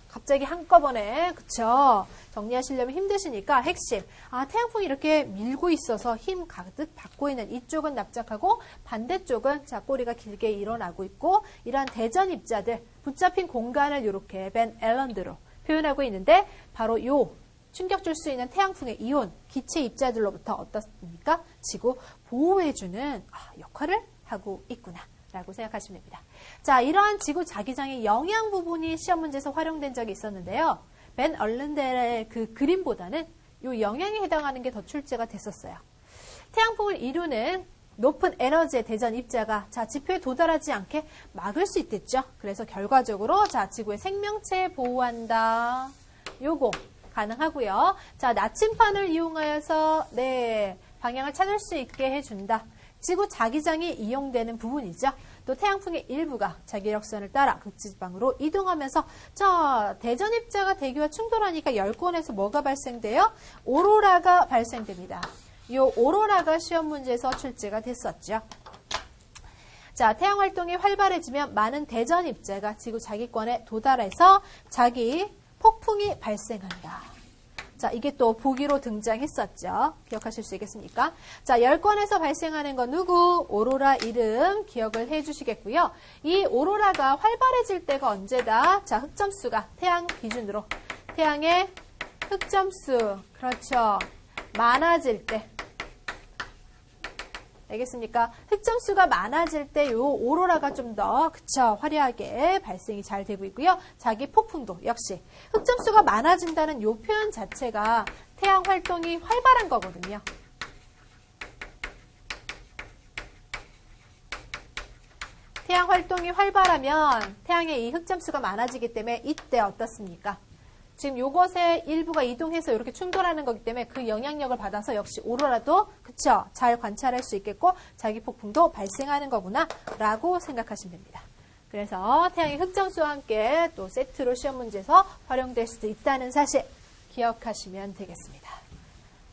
갑자기 한꺼번에, 그쵸? 정리하시려면 힘드시니까 핵심. 태양풍이 이렇게 밀고 있어서 힘 가득 받고 있는 이쪽은 납작하고 반대쪽은, 자, 꼬리가 길게 일어나고 있고, 이러한 대전 입자들, 붙잡힌 공간을 이렇게 벤 앨런드로 표현하고 있는데, 바로 요 충격 줄 수 있는 태양풍의 이온, 기체 입자들로부터 어떻습니까? 지구 보호해주는 역할을 하고 있구나. 라고 생각하시면 됩니다. 자, 이러한 지구 자기장의 영향 부분이 시험 문제에서 활용된 적이 있었는데요. 벤 앨런대의 그 그림보다는 이 영향에 해당하는 게 더 출제가 됐었어요. 태양풍을 이루는 높은 에너지의 대전 입자가, 자, 지표에 도달하지 않게 막을 수 있겠죠. 그래서 결과적으로, 자, 지구의 생명체 보호한다. 요거 가능하고요. 자, 나침판을 이용하여서, 네, 방향을 찾을 수 있게 해준다. 지구 자기장이 이용되는 부분이죠. 또 태양풍의 일부가 자기력선을 따라 극지방으로 이동하면서, 자, 대전 입자가 대기와 충돌하니까 열권에서 뭐가 발생돼요? 오로라가 발생됩니다. 이 오로라가 시험 문제에서 출제가 됐었죠. 자, 태양 활동이 활발해지면 많은 대전 입자가 지구 자기권에 도달해서 자기 폭풍이 발생한다. 자, 이게 또 보기로 등장했었죠. 기억하실 수 있겠습니까? 자, 열권에서 발생하는 건 누구? 오로라 이름 기억을 해 주시겠고요. 이 오로라가 활발해질 때가 언제다? 자, 흑점수가 태양 기준으로, 태양의 흑점수, 그렇죠, 많아질 때. 알겠습니까? 흑점수가 많아질 때 요 오로라가 좀 더, 그쵸, 화려하게 발생이 잘 되고 있고요. 자기 폭풍도 역시 흑점수가 많아진다는 요 표현 자체가 태양 활동이 활발한 거거든요. 태양 활동이 활발하면 태양의 이 흑점수가 많아지기 때문에 이때 어떻습니까? 지금 요것의 일부가 이동해서 이렇게 충돌하는 거기 때문에 그 영향력을 받아서 역시 오로라도 그쵸? 잘 관찰할 수 있겠고 자기 폭풍도 발생하는 거구나 라고 생각하시면 됩니다. 그래서 태양의 흑점수와 함께 또 세트로 시험 문제에서 활용될 수도 있다는 사실 기억하시면 되겠습니다.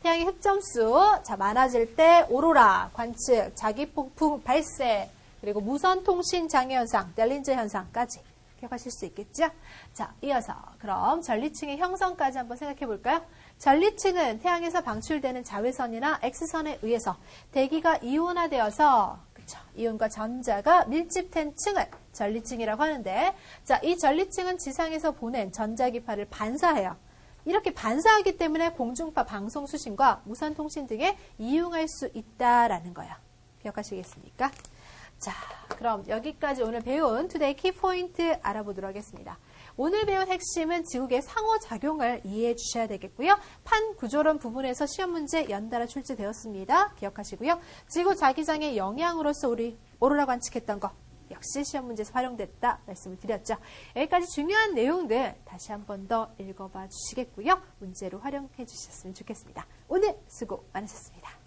태양의 흑점수, 자, 많아질 때 오로라, 관측, 자기 폭풍 발생, 그리고 무선 통신 장애 현상, 델린저 현상까지 기억하실 수 있겠죠? 자, 이어서 그럼 전리층의 형성까지 한번 생각해 볼까요? 전리층은 태양에서 방출되는 자외선이나 X선에 의해서 대기가 이온화되어서 그쵸? 이온과 전자가 밀집된 층을 전리층이라고 하는데, 자, 이 전리층은 지상에서 보낸 전자기파를 반사해요. 이렇게 반사하기 때문에 공중파 방송 수신과 무선 통신 등에 이용할 수 있다라는 거예요. 기억하시겠습니까? 자, 그럼 여기까지 오늘 배운 투데이 키포인트 알아보도록 하겠습니다. 오늘 배운 핵심은 지구의 상호작용을 이해해 주셔야 되겠고요. 판 구조론 부분에서 시험 문제 연달아 출제되었습니다. 기억하시고요. 지구 자기장의 영향으로서 우리 오로라 관측했던 거 역시 시험 문제에서 활용됐다 말씀을 드렸죠. 여기까지 중요한 내용들 다시 한 번 더 읽어봐 주시겠고요. 문제로 활용해 주셨으면 좋겠습니다. 오늘 수고 많으셨습니다.